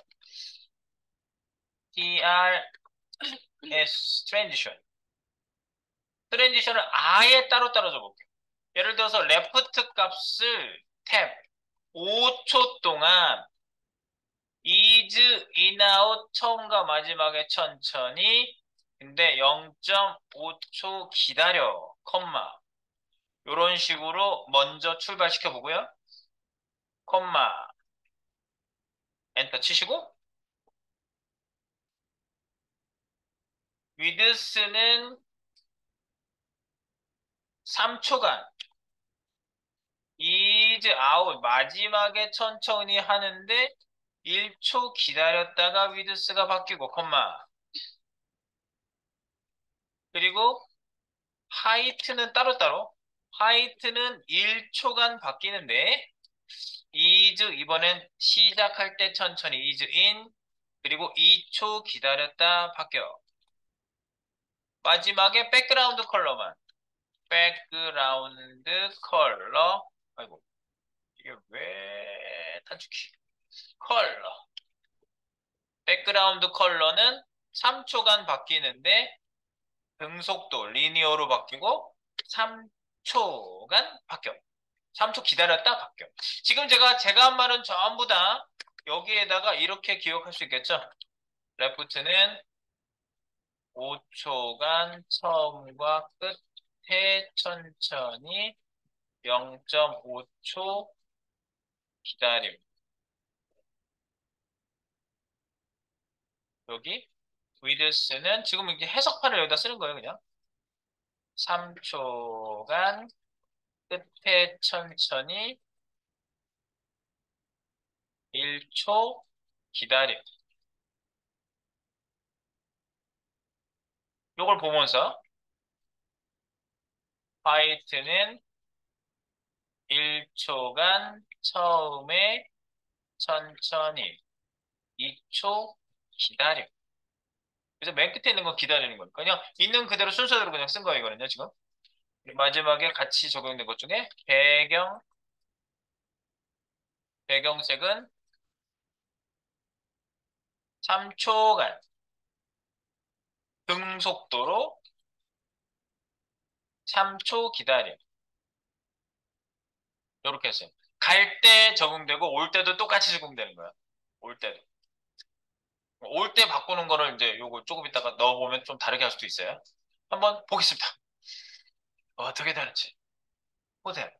transition. 트랜지션을 아예 따로따로 줘볼게요. 예를 들어서 레프트 값을 탭 5초 동안 is in out 처음과 마지막에 천천히 근데 0.5초 기다려 컴마 이런 식으로 먼저 출발시켜 보고요. 콤마 엔터 치시고 위드스는 3초간 is out 마지막에 천천히 하는데 1초 기다렸다가 위드스가 바뀌고 콤마 그리고 하이트는 따로따로 하이트는 1초간 바뀌는데 is 이번엔 시작할 때 천천히 is in 그리고 2초 기다렸다 바뀌어 마지막에 백그라운드 컬러만 백그라운드 컬러 아이고 이게 왜 단축키 컬러 백그라운드 컬러는 3초간 바뀌는데 등속도 리니어로 바뀌고 3초간 바뀌어 3초 기다렸다 바뀌어 지금 제가 한 말은 전부 다 여기에다가 이렇게 기억할 수 있겠죠 레프트는 5초간 처음과 끝에 천천히 0.5초 기다림. 여기 위드스는 지금 이렇게 해석판을 여기다 쓰는 거예요, 그냥. 3초간 끝에 천천히 1초 기다림. 요걸 보면서 화이트는 1초간 처음에 천천히 2초 기다림. 그래서 맨 끝에 있는 거 기다리는 거니까 그냥 있는 그대로 순서대로 그냥 쓴 거예요, 이거는요, 지금. 마지막에 같이 적용된 것 중에 배경색은 3초간 등속도로 3초 기다림. 이렇게 했어요. 갈 때 적용되고 올 때도 똑같이 적용되는 거야. 올 때도. 올 때 바꾸는 거를 이제 요거 조금 이따가 넣어보면 좀 다르게 할 수도 있어요. 한번 보겠습니다. 어떻게 다른지. 보세요.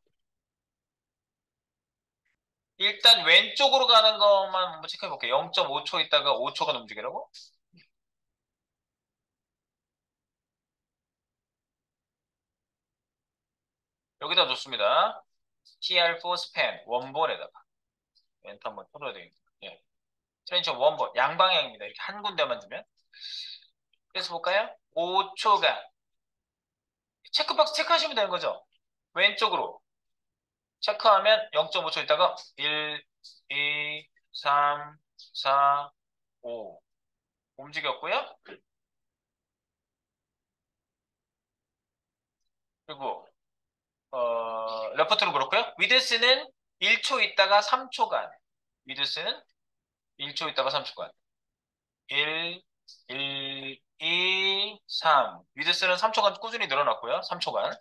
일단 왼쪽으로 가는 것만 한번 체크해 볼게요. 0.5초 있다가 5초간 움직이라고? 여기다 놓습니다. TR4 스팬 원본에다가 엔터 한번 쳐줘야 되겠다. 예. 트랜지션 원본 양방향입니다. 이렇게 한 군데만 두면. 그래서 볼까요? 5초간 체크박스 체크하시면 되는 거죠. 왼쪽으로 체크하면 0.5초 있다가 1, 2, 3, 4, 5 움직였고요. 그리고 레퍼트로 그렇고요. 위드스는 1초 있다가 3초간 위드스는 1초 있다가 3초간 1, 1, 2, 3 위드스는 3초간 꾸준히 늘어났고요. 3초간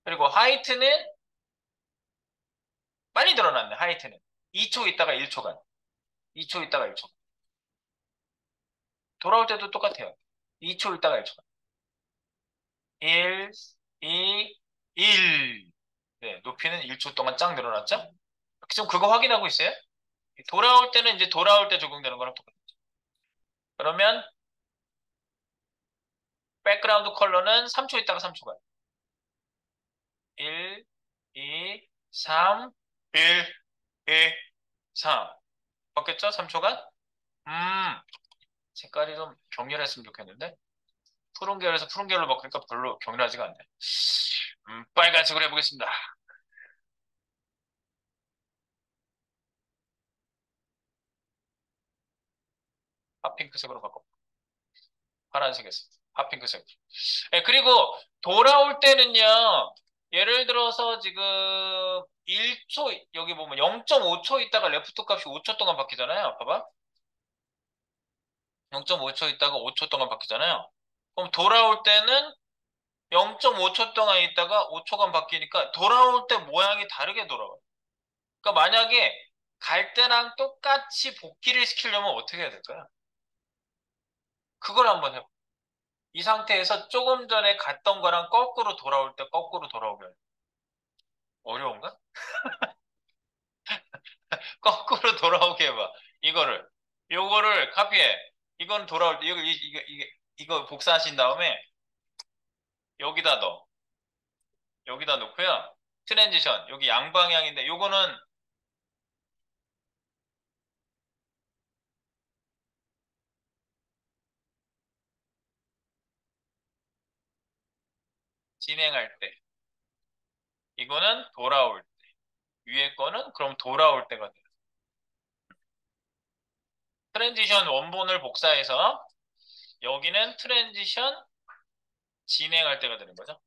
그리고 하이트는 빨리 늘어났네, 하이트는. 2초 있다가 1초간. 2초 있다가 1초간. 돌아올 때도 똑같아요. 2초 있다가 1초간. 1, 2, 1. 네, 높이는 1초 동안 쫙 늘어났죠? 지금 그거 확인하고 있어요? 돌아올 때는 이제 돌아올 때 적용되는 거랑 똑같아요. 그러면 백그라운드 컬러는 3초 있다가 3초간. 1, 2, 3, 1, 2, 3. 바뀌었죠? 3초간? 색깔이 좀 격렬했으면 좋겠는데? 푸른 계열에서 푸른 계열로 바꾸니까 별로 격렬하지가 않네. 빨간색으로 해보겠습니다. 핫핑크색으로 바꿔. 파란색에서. 핫핑크색. 예, 그리고 돌아올 때는요, 예를 들어서 지금 1초, 여기 보면 0.5초 있다가 레프트 값이 5초 동안 바뀌잖아요. 봐봐. 0.5초 있다가 5초 동안 바뀌잖아요. 그럼 돌아올 때는 0.5초 동안 있다가 5초간 바뀌니까 돌아올 때 모양이 다르게 돌아와요. 그러니까 만약에 갈 때랑 똑같이 복귀를 시키려면 어떻게 해야 될까요? 그걸 한번 해봐. 이 상태에서 조금 전에 갔던 거랑 거꾸로 돌아올 때 거꾸로 돌아오게 해요. 어려운가? 거꾸로 돌아오게 해봐. 이거를. 요거를 카피해. 이건 돌아올 때, 이거 복사하신 다음에 여기다 넣어. 여기다 놓고요. 트랜지션. 여기 양방향인데 요거는 진행할 때. 이거는 돌아올 때. 위에 거는 그럼 돌아올 때가 돼요. 트랜지션 원본을 복사해서 여기는 트랜지션 진행할 때가 되는 거죠.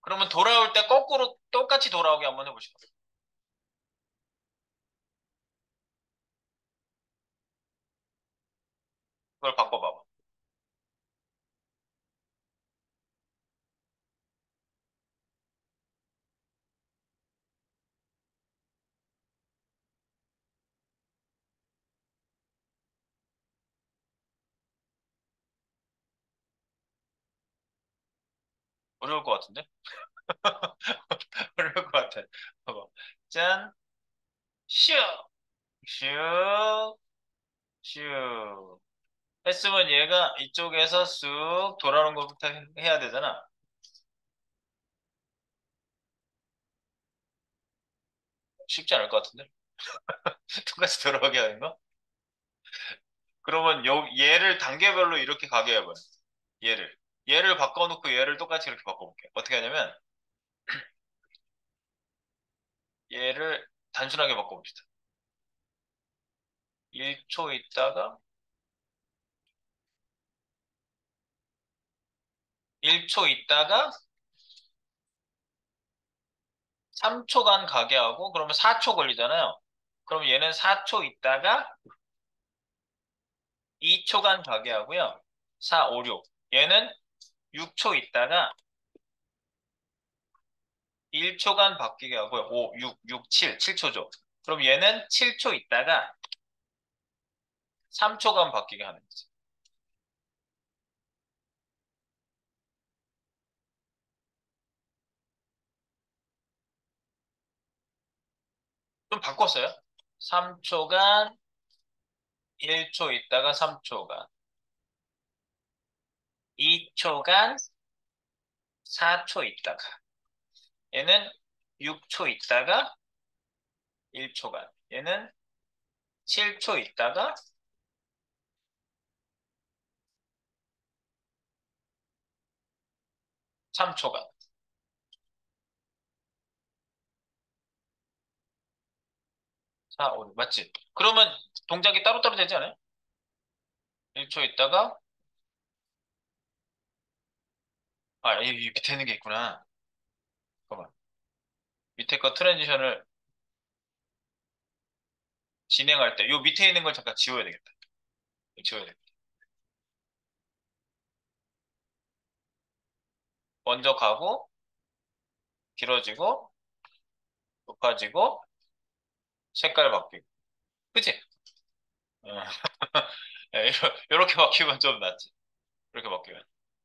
그러면 돌아올 때 거꾸로 똑같이 돌아오게 한번 해보시죠. 그걸 바꿔봐봐. 어려울 것 같은데? 어려울 것 같아. 봐봐. 짠, 슉, 슉, 슉. 했으면 얘가 이쪽에서 쑥 돌아오는 것부터 해야 되잖아. 쉽지 않을 것 같은데? 똑같이 돌아오게 하는 거? 그러면 얘를 단계별로 이렇게 가게 해봐요. 얘를. 얘를 바꿔놓고 얘를 똑같이 이렇게 바꿔볼게. 어떻게 하냐면 얘를 단순하게 바꿔봅시다. 1초 있다가 1초 있다가 3초간 가게 하고 그러면 4초 걸리잖아요. 그럼 얘는 4초 있다가 2초간 가게 하고요. 4, 5, 6. 얘는 6초 있다가 1초간 바뀌게 하고요. 5, 6, 6, 7, 7초죠. 그럼 얘는 7초 있다가 3초간 바뀌게 하는 거지. 좀 바꿨어요. 3초간 1초 있다가 3초간 2초간 4초 있다가 얘는 6초 있다가 1초간 얘는 7초 있다가 3초간 4, 5, 6 맞지? 그러면 동작이 따로따로 되지 않아요? 1초 있다가 이 밑에 있는 게 있구나. 잠깐만. 밑에 거 트랜지션을 진행할 때 요 밑에 있는 걸 잠깐 지워야 되겠다. 지워야 되겠다. 먼저 가고, 길어지고, 높아지고, 색깔 바뀌고. 그치? 어. 이렇게 바뀌면 좀 낫지. 이렇게 바뀌면.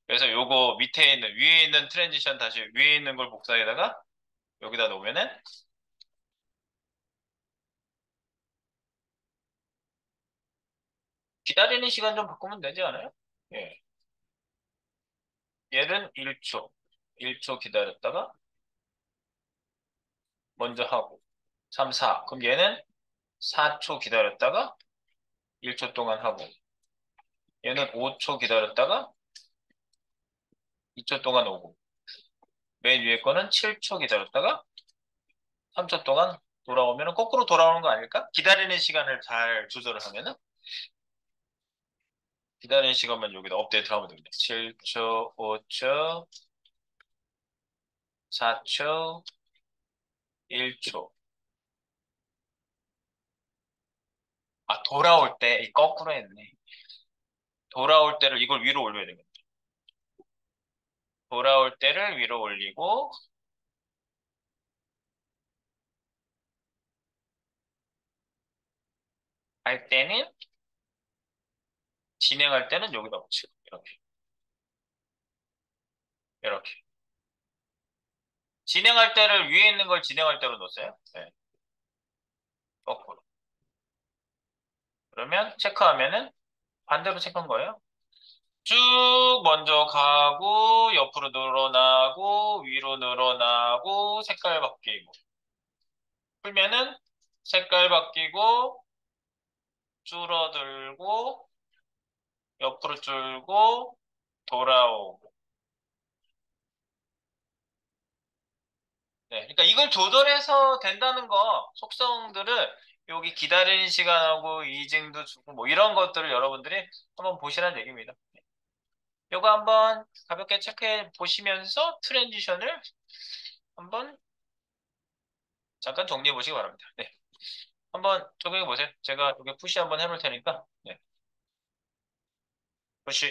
그래서 요거 밑에 있는, 위에 있는 트랜지션 다시 위에 있는 걸 복사해다가 여기다 놓으면은 기다리는 시간 좀 바꾸면 되지 않아요? 예. 얘는 1초. 1초 기다렸다가 먼저 하고. 3, 4. 그럼 얘는 4초 기다렸다가 1초 동안 하고. 얘는 5초 기다렸다가 2초 동안 오고. 맨 위에 거는 7초 기다렸다가 3초 동안 돌아오면은 거꾸로 돌아오는 거 아닐까? 기다리는 시간을 잘 조절을 하면은 기다리는 시간만 여기다 업데이트 하면 됩니다. 7초, 5초, 4초, 1초. 아, 돌아올 때, 거꾸로 했네. 돌아올 때를 이걸 위로 올려야 되겠다. 돌아올 때를 위로 올리고, 할 때는, 진행할 때는 여기다 붙이고, 이렇게. 이렇게. 진행할 때를 위에 있는 걸 진행할 때로 놓으세요. 네, 거꾸로. 그러면 체크하면은 반대로 체크한 거예요. 쭉 먼저 가고, 옆으로 늘어나고, 위로 늘어나고, 색깔 바뀌고. 풀면은 색깔 바뀌고, 줄어들고, 옆으로 줄고, 돌아오고. 네, 그러니까 이걸 조절해서 된다는 거, 속성들을 여기 기다리는 시간하고 이징도 주고 뭐 이런 것들을 여러분들이 한번 보시라는 얘기입니다. 이거 한번 가볍게 체크해 보시면서 트랜지션을 한번 잠깐 정리해 보시기 바랍니다. 네, 한번 적용해 보세요. 제가 여기 푸시 한번 해볼 테니까. 네, 푸시.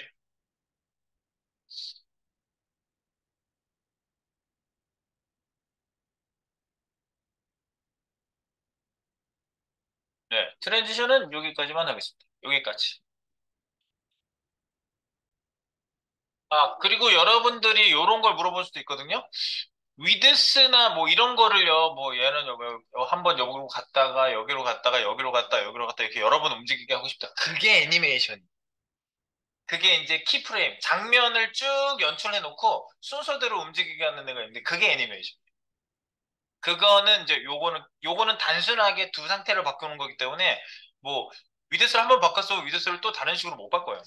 네, 트랜지션은 여기까지만 하겠습니다. 여기까지. 아, 그리고 여러분들이 이런 걸 물어볼 수도 있거든요. 위드스나 뭐 이런 거를요, 뭐 얘는 여기 한번 여기로 갔다가 여기로 갔다가 여기로 갔다 여기로 갔다 이렇게 여러 번 움직이게 하고 싶다. 그게 애니메이션. 그게 이제 키프레임, 장면을 쭉 연출해 놓고 순서대로 움직이게 하는 애가 있는데 그게 애니메이션. 그거는 이제 요거는 단순하게 두 상태를 바꾸는 거기 때문에 뭐 위드스를 한번 바꿨어 위드스를 또 다른 식으로 못 바꿔요.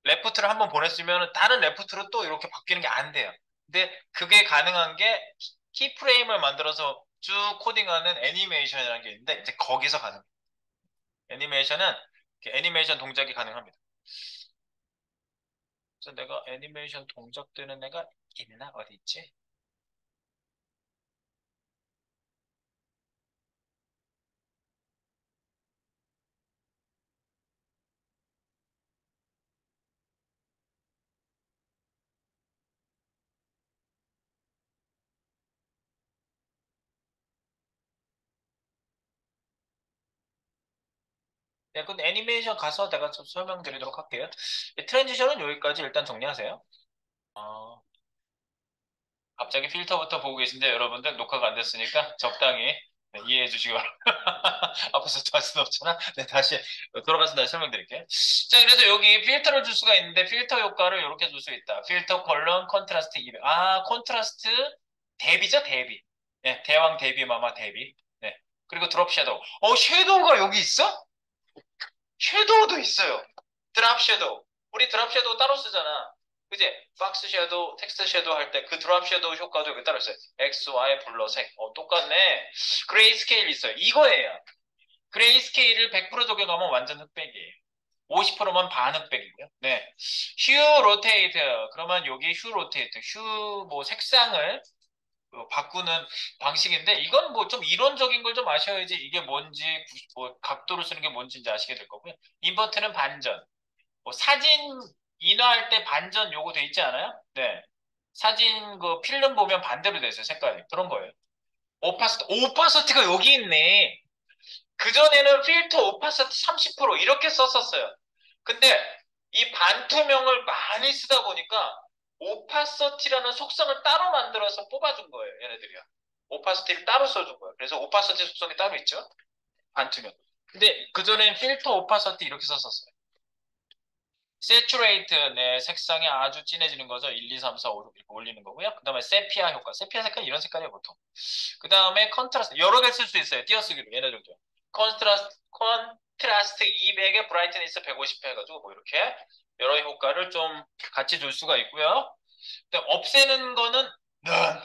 레프트를 한번 보냈으면 다른 레프트로 또 이렇게 바뀌는 게 안 돼요. 근데 그게 가능한 게 키프레임을 만들어서 쭉 코딩하는 애니메이션이라는 게 있는데 이제 거기서 가능. 애니메이션은 애니메이션 동작이 가능합니다. 그래서 내가 애니메이션 동작 되는 애가 있나 어디 있지? 네, 근데 애니메이션 가서 내가 좀 설명드리도록 할게요. 트랜지션은 여기까지 일단 정리하세요. 어, 갑자기 필터부터 보고 계신데 여러분들 녹화가 안 됐으니까 적당히 네, 이해해 주시기 바랍니다. 앞에서 또 할 수는 없잖아. 네, 다시 돌아가서 다시 설명드릴게요. 자, 그래서 여기 필터를 줄 수가 있는데 필터 효과를 이렇게 줄 수 있다. 필터 컬럼 컨트라스트 200. 아, 컨트라스트 대비죠, 대비. 네, 대왕 대비 마마 대비. 네. 그리고 드롭 섀도우. 섀도우가 여기 있어? 섀도우도 있어요. 드랍 섀도우. 우리 드랍 섀도우 따로 쓰잖아. 그지? 박스 섀도우, 텍스트 섀도우 할 때 그 드랍 섀도우 효과도 여기 따로 있어요. X, Y, 블러, 색. 똑같네. 그레이 스케일 있어요. 이거예요. 그레이 스케일을 100% 적용하면 완전 흑백이에요. 50%면 반 흑백이고요. 네. 휴 로테이트. 그러면 여기 휴 로테이트. 휴 뭐 색상을 바꾸는 방식인데 이건 뭐 좀 이론적인 걸 좀 아셔야지 이게 뭔지 뭐 각도를 쓰는 게 뭔지 이제 아시게 될 거고요. 인버트는 반전. 뭐 사진 인화할 때 반전 요거 돼 있지 않아요? 네. 사진 그 필름 보면 반대로 돼 있어요. 색깔이. 그런 거예요. 오파서티가 여기 있네. 그전에는 필터 오파서티 30% 이렇게 썼었어요. 근데 이 반투명을 많이 쓰다 보니까 오파서티라는 속성을 따로 만들어서 뽑아준 거예요. 얘네들이요. 오파서티를 따로 써준 거예요. 그래서 오파서티 속성이 따로 있죠. 반투명. 근데 그전엔 필터 오파서티 이렇게 썼었어요. 세츄레이트, 네, 색상이 아주 진해지는 거죠. 1, 2, 3, 4, 5, 6 이렇게 올리는 거고요. 그 다음에 세피아 효과. 세피아 색깔 이런 색깔이에요, 보통. 그 다음에 컨트라스트. 여러 개 쓸 수 있어요. 띄어쓰기로. 얘네들도. 컨트라스트 200에 브라이트니스 150 해가지고 뭐 이렇게 여러 효과를 좀 같이 줄 수가 있고요. 근데 없애는 거는 none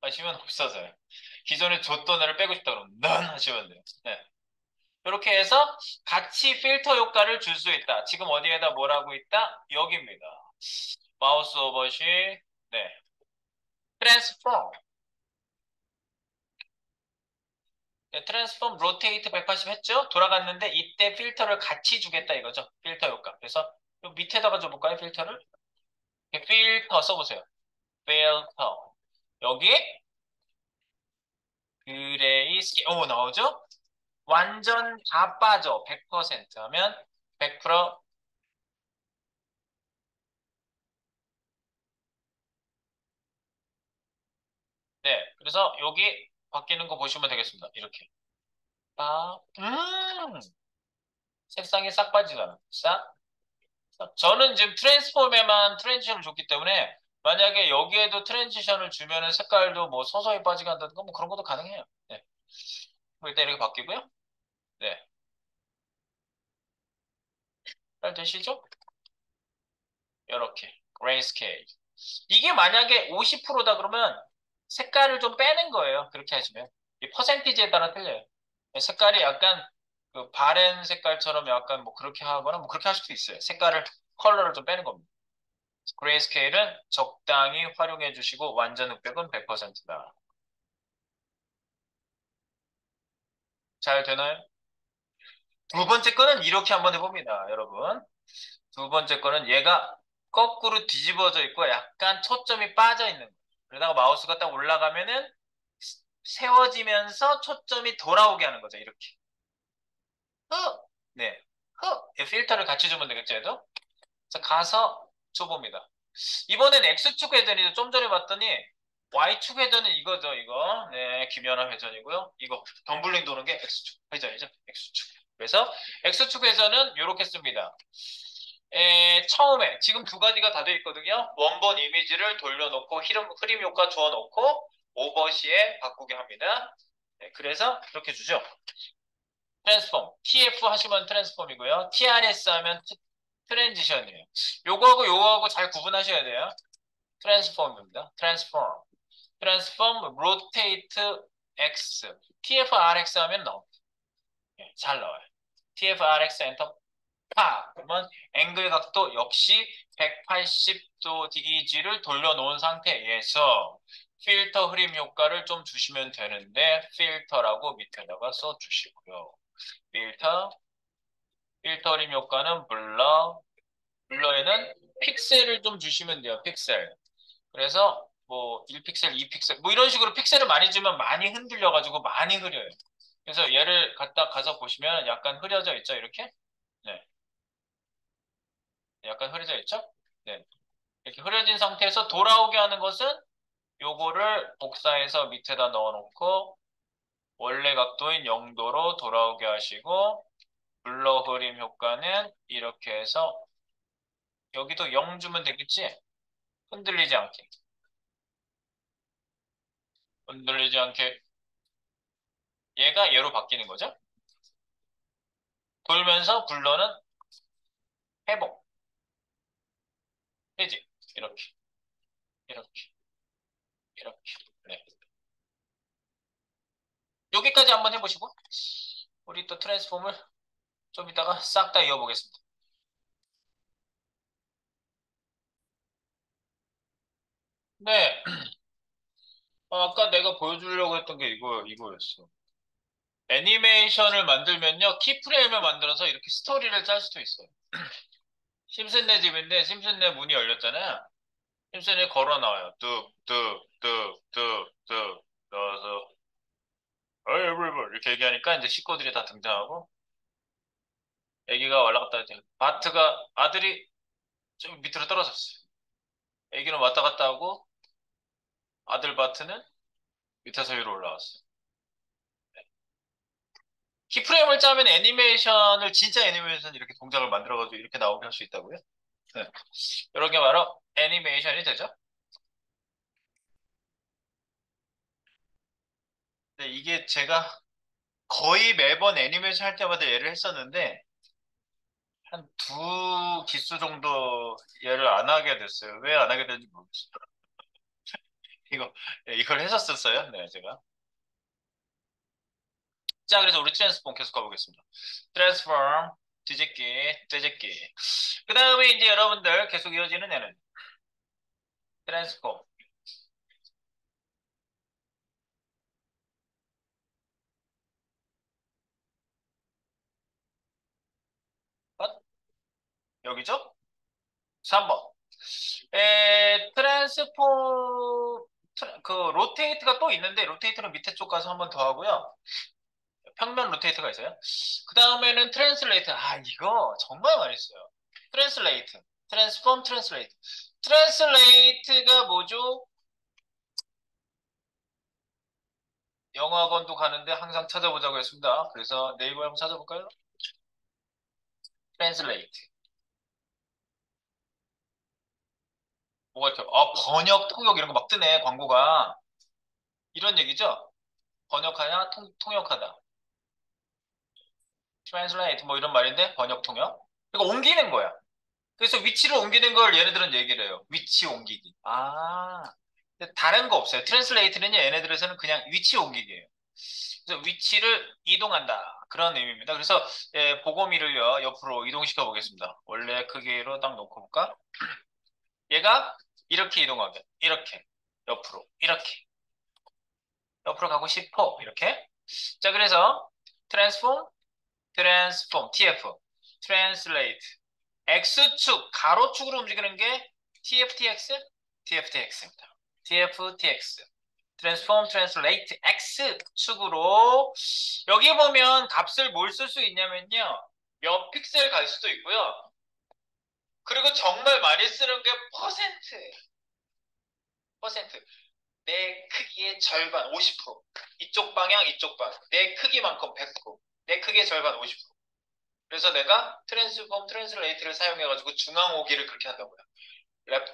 하시면 없어져요. 기존에 줬던 애를 빼고 싶다 그러면 none 하시면 돼요. 네. 이렇게 해서 같이 필터 효과를 줄 수 있다. 지금 어디에다 뭐라고 있다? 여기입니다. 마우스 오버시, 네. 트랜스폼. 네, 트랜스폼 로테이트 180 했죠? 돌아갔는데 이때 필터를 같이 주겠다 이거죠. 필터 효과. 그래서 요 밑에다가 줘볼까요? 필터를? 필터 써보세요. 필터. 여기 그레이스케일. 오, 나오죠? 완전 다 빠져. 100% 하면 100%. 네. 그래서 여기 바뀌는 거 보시면 되겠습니다. 이렇게. 색상이 싹 빠지잖아. 싹. 싹. 저는 지금 트랜스폼에만 트랜지션을 줬기 때문에 만약에 여기에도 트랜지션을 주면은 색깔도 뭐 서서히 빠지게 한다든가 뭐 그런 것도 가능해요. 네. 뭐 일단 이렇게 바뀌고요. 네. 잘 되시죠? 이렇게. 그레이스케일. 이게 만약에 50%다 그러면 색깔을 좀 빼는 거예요. 그렇게 하시면. 이 퍼센티지에 따라 틀려요. 색깔이 약간 그 바렌 색깔처럼 약간 뭐 그렇게 하거나 뭐 그렇게 할 수도 있어요. 색깔을, 컬러를 좀 빼는 겁니다. 그레이스케일은 적당히 활용해 주시고 완전 흑백은 100%다. 잘 되나요? 두 번째 거는 이렇게 한번 해봅니다, 여러분. 두 번째 거는 얘가 거꾸로 뒤집어져 있고 약간 초점이 빠져 있는 거예요. 그러다가 마우스가 딱 올라가면은 세워지면서 초점이 돌아오게 하는 거죠, 이렇게. 네. 이 필터를 같이 주면 되겠죠, 얘도? 자, 가서 줘봅니다. 이번엔 X축 회전이 좀 전에 봤더니 Y축 회전은 이거죠, 이거. 네, 김연아 회전이고요. 이거 덤블링 도는 게 X축 회전이죠, X축. 그래서 X축 회전은 이렇게 씁니다. 처음에 지금 두 가지가 다 되어 있거든요. 원본 이미지를 돌려놓고 흐림 효과 주어놓고 오버시에 바꾸게 합니다. 네, 그래서 이렇게 주죠. 트랜스폼. TF 하시면 트랜스폼이고요. TRS 하면 트랜지션이에요. 요거하고 잘 구분하셔야 돼요. 트랜스폼입니다. 트랜스폼. 트랜스폼 로테이트 X. TFRX 하면 나옵니다. 예, 잘 나와요. TFRX 엔터 파. 그러면 앵글 각도 역시 180도 DEG를 돌려놓은 상태에서 필터 흐림 효과를 좀 주시면 되는데 필터라고 밑에다가 써주시고요. 필터, 필터 흐림 효과는 블러에는 픽셀을 좀 주시면 돼요. 픽셀. 그래서 뭐 1픽셀, 2픽셀 뭐 이런 식으로 픽셀을 많이 주면 많이 흔들려가지고 많이 흐려요. 그래서 얘를 갖다 가서 보시면 약간 흐려져 있죠. 이렇게. 네. 약간 흐려져 있죠? 네. 이렇게 흐려진 상태에서 돌아오게 하는 것은 요거를 복사해서 밑에다 넣어놓고 원래 각도인 0도로 돌아오게 하시고 블러 흐림 효과는 이렇게 해서 여기도 0 주면 되겠지? 흔들리지 않게. 흔들리지 않게. 얘가 얘로 바뀌는 거죠? 돌면서 블러는 회복. 해지. 이렇게. 이렇게. 이렇게. 네. 여기까지 한번 해보시고 우리 또 트랜스폼을 좀 이따가 싹 다 이어보겠습니다. 네. 아까 내가 보여주려고 했던 게 이거였어. 애니메이션을 만들면요, 키프레임을 만들어서 이렇게 스토리를 짤 수도 있어요. 심슨네 집인데, 심슨네 문이 열렸잖아요. 심슨이 걸어 나와요. 뚝뚝뚝뚝뚝 넣어서 얼벌벌 이렇게 얘기하니까 이제 식구들이 다 등장하고 아기가 올라갔다 이제 바트가 아들이 좀 밑으로 떨어졌어요. 아기는 왔다 갔다 하고 아들 바트는 밑에서 위로 올라왔어요. 키프레임을 짜면 애니메이션을 진짜 애니메이션 이렇게 동작을 만들어가지고 이렇게 나오게 할 수 있다고요? 네. 이런 게 바로 애니메이션이 되죠. 근데 이게 제가 거의 매번 애니메이션 할 때마다 얘를 했었는데 한 두 기수 정도 얘를 안 하게 됐어요. 왜 안 하게 됐는지 모르겠어요. 이거 이걸 했었었어요. 네, 제가. 자, 그래서 우리 트랜스폼 계속 가보겠습니다. 트랜스폼 뒤집기, 떼집기. 그 다음에 이제 여러분들 계속 이어지는 애는 트랜스폼. 여기죠? 3번. 트랜스폼, 그, 로테이트가 또 있는데, 로테이트는 밑에 쪽 가서 한 번 더 하고요. 평면 로테이트가 있어요. 그 다음에는 트랜슬레이트. 아, 이거 정말 많이 써요. 트랜슬레이트. 트랜스폼, 트랜슬레이트. 트랜슬레이트가 뭐죠? 영어학원도 가는데 항상 찾아보자고 했습니다. 그래서 네이버에 한번 찾아볼까요? 트랜슬레이트. 뭐가 이렇게, 번역, 통역 이런 거 막 뜨네, 광고가. 이런 얘기죠? 번역하냐, 통역하다. translate 뭐 이런 말인데 번역 통역. 그러니까 옮기는 거야. 그래서 위치를 옮기는 걸 얘네들은 얘기를 해요. 위치 옮기기. 아, 근데 다른 거 없어요. 트랜슬레이트는요, 얘네들에서는 그냥 위치 옮기기예요. 그래서 위치를 이동한다. 그런 의미입니다. 그래서 보고미를요, 옆으로 이동시켜 보겠습니다. 원래 크기로 딱 놓고 볼까? 얘가 이렇게 이동하게. 이렇게. 옆으로. 이렇게. 옆으로 가고 싶어. 이렇게. 자, 그래서 transform, TF. translate. X축, 가로축으로 움직이는 게 TFTX? TFTX입니다. TFTX. transform, translate, X축으로. 여기 보면 값을 뭘 쓸 수 있냐면요. 몇 픽셀 갈 수도 있고요. 그리고 정말 많이 쓰는 게 퍼센트. 퍼센트. 내 크기의 절반 50%. 이쪽 방향, 이쪽 방향. 내 크기만큼 100%. 내 크기의 절반 50%. 그래서 내가 트랜스폼 트랜슬레이트를 사용해가지고 중앙 오기를 그렇게 한다고요.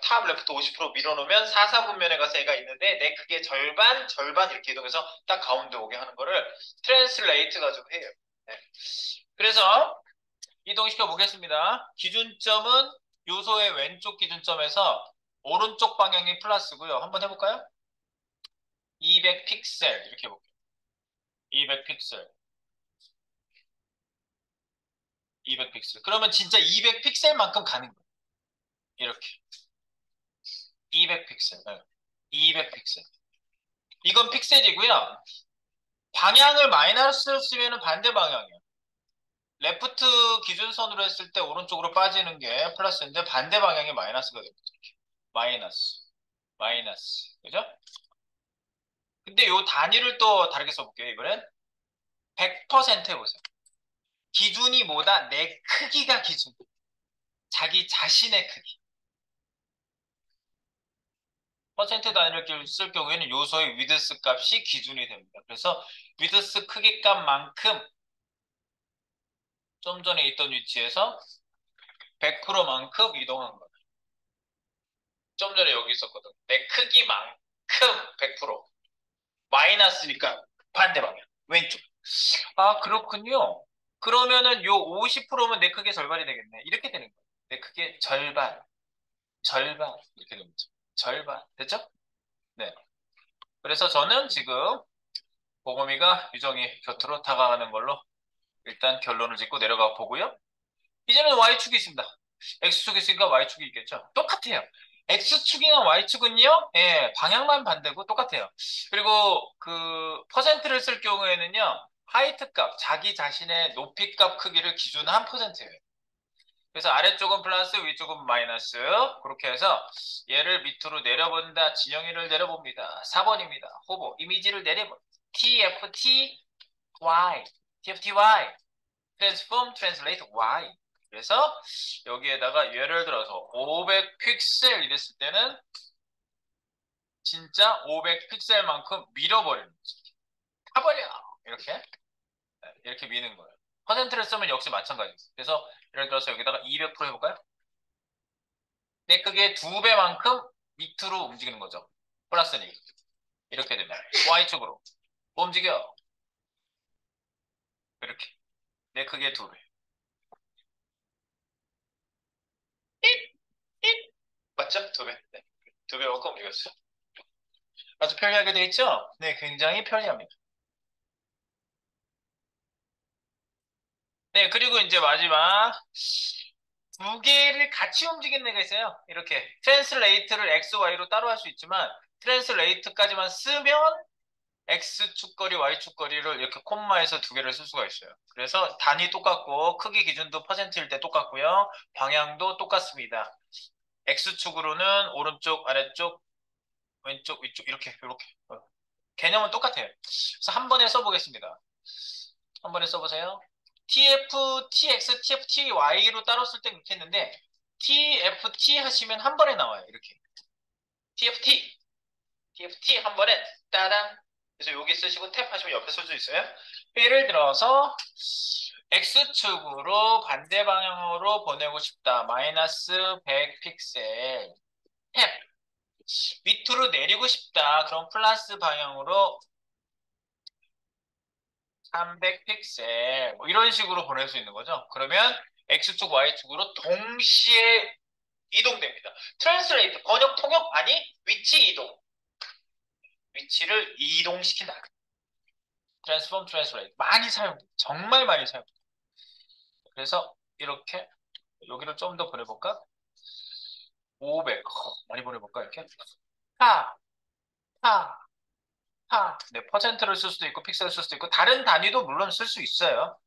탑 레프트 50% 밀어놓으면 4사분면에 가서 얘가 있는데 내 크기의 절반, 절반 이렇게 이동해서 딱 가운데 오게 하는 거를 트랜슬레이트 가지고 해요. 네. 그래서 이동시켜 보겠습니다. 기준점은 요소의 왼쪽 기준점에서 오른쪽 방향이 플러스고요. 한번 해볼까요? 200 픽셀 이렇게 해볼게요. 200 픽셀, 200 픽셀. 그러면 진짜 200 픽셀만큼 가는 거예요. 이렇게 200 픽셀, 200 픽셀. 이건 픽셀이고요. 방향을 마이너스로 쓰면 반대 방향이에요. 레프트 기준선으로 했을 때 오른쪽으로 빠지는 게 플러스인데 반대 방향이 마이너스가 됩니다. 이렇게. 마이너스, 마이너스. 그죠? 근데 요 단위를 또 다르게 써볼게요. 이번엔 100% 해보세요. 기준이 뭐다? 내 크기가 기준. 자기 자신의 크기. 퍼센트 단위를 쓸 경우에는 요소의 위드스 값이 기준이 됩니다. 그래서 위드스 크기 값만큼 좀 전에 있던 위치에서 100%만큼 이동한 거예요. 좀 전에 여기 있었거든. 내 크기만큼 100%. 마이너스니까 반대 방향. 왼쪽. 아, 그렇군요. 그러면은 요 50%면 내 크기의 절반이 되겠네. 이렇게 되는 거예요. 내 크기의 절반. 절반. 이렇게 되는 거죠. 절반. 됐죠? 네. 그래서 저는 지금 보검이가 유정이 곁으로 다가가는 걸로 일단 결론을 짓고 내려가 보고요. 이제는 Y축이 있습니다. X축이 있으니까 Y축이 있겠죠. 똑같아요. X축이나 Y축은요, 예, 방향만 반대고 똑같아요. 그리고 그 퍼센트를 쓸 경우에는요, 하이트 값, 자기 자신의 높이 값 크기를 기준 한 퍼센트예요. 그래서 아래쪽은 플러스, 위쪽은 마이너스. 그렇게 해서 얘를 밑으로 내려본다. 진영이를 내려봅니다. 4번입니다. 호보, 이미지를 내려봅니다. TFT, Y. TFT, Y. Transform, Translate, Y. 그래서 여기에다가 예를 들어서 500 픽셀 이랬을 때는 진짜 500 픽셀만큼 밀어버리는 거지. 타버려! 이렇게. 네, 이렇게 미는 거예요. 퍼센트를 쓰면 역시 마찬가지예요. 그래서 예를 들어서 여기다가 200% 해볼까요? 내 크기의 2배만큼 밑으로 움직이는 거죠. 플러스니. 이렇게 되면 Y축으로 움직여. 이렇게. 내 크기의 2배. 맞죠? 2배. 네. 2배만큼 움직였어요. 아주 편리하게 되어 있죠? 네, 굉장히 편리합니다. 네, 그리고 이제 마지막 두 개를 같이 움직이는 애가 있어요. 이렇게 트랜슬레이트를 X, Y로 따로 할 수 있지만 트랜슬레이트까지만 쓰면 X축거리, Y축거리를 이렇게 콤마에서 두 개를 쓸 수가 있어요. 그래서 단위 똑같고 크기 기준도 퍼센트일 때 똑같고요. 방향도 똑같습니다. X축으로는 오른쪽, 아래쪽, 왼쪽, 위쪽 이렇게. 개념은 똑같아요. 그래서 한 번에 써보겠습니다. 한 번에 써보세요. TF, TX, TF, TY로 따로 쓸 때 그렇게 했는데 TFT 하시면 한 번에 나와요. 이렇게. TFT, TFT 한 번에 따당. 그래서 여기 쓰시고 탭 하시면 옆에 쓸 수 있어요. 예를 들어서 X축으로 반대 방향으로 보내고 싶다. 마이너스 100 픽셀. 탭. 밑으로 내리고 싶다. 그럼 플러스 방향으로 300 픽셀. 뭐 이런 식으로 보낼 수 있는 거죠. 그러면 X축, Y축으로 동시에 이동됩니다. 트랜스레이트, 번역, 통역, 아니, 위치 이동. 위치를 이동시킨다. 트랜스폼, 트랜스레이트. 많이 사용돼. 정말 많이 사용돼. 그래서 이렇게 여기를 좀 더 보내볼까? 500. 많이 보내볼까? 이렇게. 파, 파, 파. 네, 퍼센트를 쓸 수도 있고, 픽셀을 쓸 수도 있고, 다른 단위도 물론 쓸 수 있어요.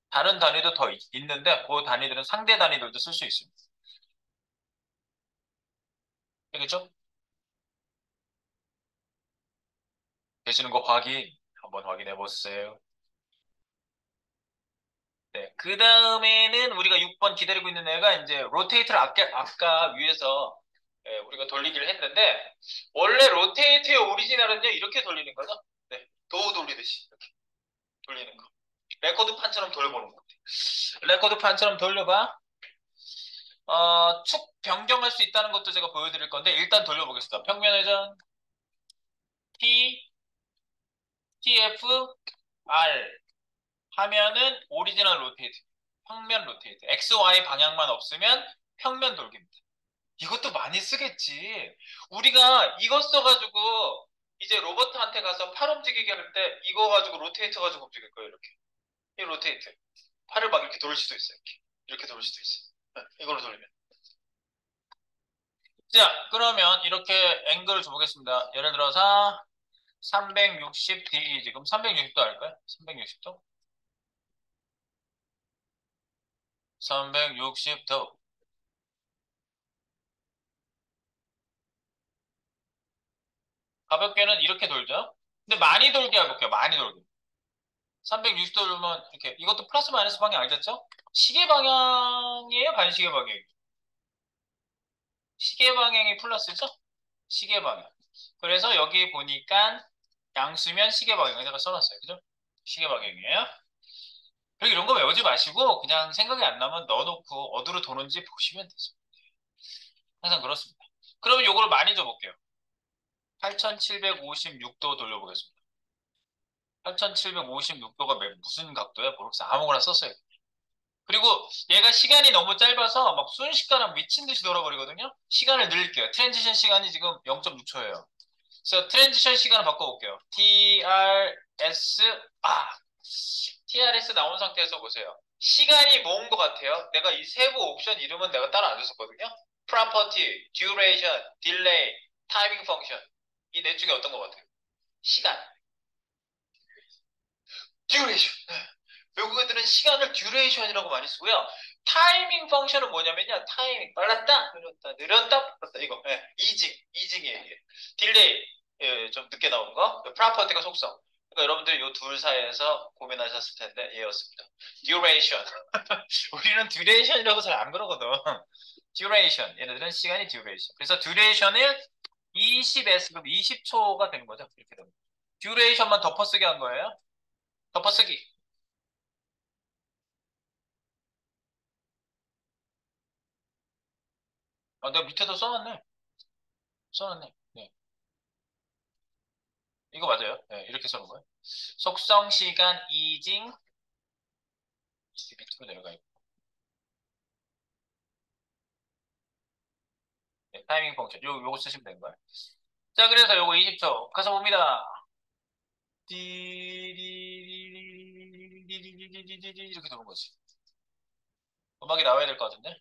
다른 단위도 더 있는데, 그 단위들은 상대 단위들도 쓸 수 있습니다. 알겠죠? 되시는 거 한번 확인해 보세요. 네, 그 다음에는 우리가 6번 기다리고 있는 애가 이제 로테이트를 아까 위에서 우리가 돌리기를 했는데 원래 로테이트의 오리지널은요 이렇게 돌리는 거죠. 네, 도우 돌리듯이 이렇게 돌리는 거. 레코드판처럼 돌려보는 거. 레코드판처럼 돌려봐. 축 변경할 수 있다는 것도 제가 보여드릴 건데 일단 돌려보겠습니다. 평면 회전 T, TF, R 하면은 오리지널 로테이트, 평면 로테이트. X, Y 방향만 없으면 평면 돌기입니다. 이것도 많이 쓰겠지. 우리가 이거 써가지고 이제 로버트한테 가서 팔 움직이게 할 때 이거 가지고 로테이트 가지고 움직일 거예요. 이렇게. 이 로테이트. 팔을 막 이렇게 돌릴 수도 있어요. 이렇게 돌릴 수도 있어요. 네, 이걸로 돌리면. 자, 그러면 이렇게 앵글을 줘보겠습니다. 예를 들어서 360D 지금 360도 할까요? 360도? 360도. 가볍게는 이렇게 돌죠. 근데 많이 돌게 해볼게요. 많이 돌게. 360도 돌면 이렇게 이것도 플러스 마이너스 방향 알겠죠? 시계 방향이에요? 반시계 방향이에요? 시계 방향이 플러스죠? 시계 방향. 그래서 여기 보니까 양수면 시계 방향에다가 써놨어요. 그죠? 시계 방향이에요. 그리고 이런 거 외우지 마시고 그냥 생각이 안 나면 넣어놓고 어디로 도는지 보시면 되죠. 항상 그렇습니다. 그러면 요걸 많이 줘볼게요. 8756도 돌려보겠습니다. 8756도가 무슨 각도야? 모르겠어. 아무거나 썼어요. 그리고 얘가 시간이 너무 짧아서 막 순식간에 미친 듯이 돌아버리거든요. 시간을 늘릴게요. 트랜지션 시간이 지금 0.6초예요. 그래서 트랜지션 시간을 바꿔볼게요. TRS 나온 상태에서 보세요. 시간이 모은 것 같아요. 내가 이 세부 옵션 이름은 내가 따로 안 줬었거든요. property, duration, delay, timing function. 이 넷 중에 어떤 것 같아요? 시간. duration. 외국 애들은 시간을 duration이라고 많이 쓰고요. 타이밍 펑션은 뭐냐면요. 타이밍 빨랐다, 느렸다, 느렸다, 빨랐다 이거. 예, 이징이 얘기해. 딜레이 예, 좀 늦게 나온 거. 프로퍼티가 속성. 그러니까 여러분들이 요 둘 사이에서 고민하셨을 텐데 얘였습니다. duration. 우리는 duration이라고 잘 안 그러거든. duration. 얘네들은 시간이 duration. 그래서 duration을 20s 그럼 20초가 되는 거죠. 이렇게 되면. duration만 덮어쓰기 한 거예요. 덮어쓰기. 아, 내가 밑에도 써놨네. 써놨네. 네. 이거 맞아요. 네, 이렇게 써놓은 거예요. 속성, 시간, 이징, 밑으로 내려가 있고. 네, 타이밍 펑션. 요거 쓰시면 되는 거예요. 자, 그래서 요거 20초. 가서 봅니다. 이렇게 도는 거지. 음악이 나와야 될 것 같은데?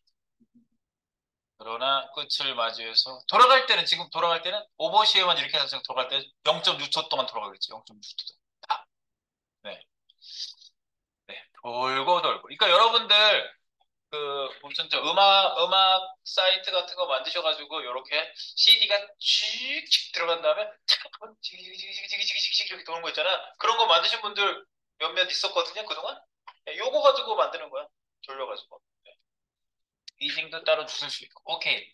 그러나 끝을 맞이해서 돌아갈 때는 지금 돌아갈 때는 오버시에만 이렇게 해서 돌아갈 때 0.6초 동안 돌아가겠지. 0.6초 동안. 네. 네. 돌고 돌고. 그러니까 여러분들 무슨 저 음악 사이트 같은 거 만드셔가지고 요렇게 CD가 칙칙 들어간 다음에 칙칙칙칙칙칙 이렇게 도는 거 있잖아. 그런 거 만드신 분들 몇몇 있었거든요 그동안. 네, 요거 가지고 만드는 거야. 돌려가지고. 네. 이징도 따로 주실 수 있고. 오케이.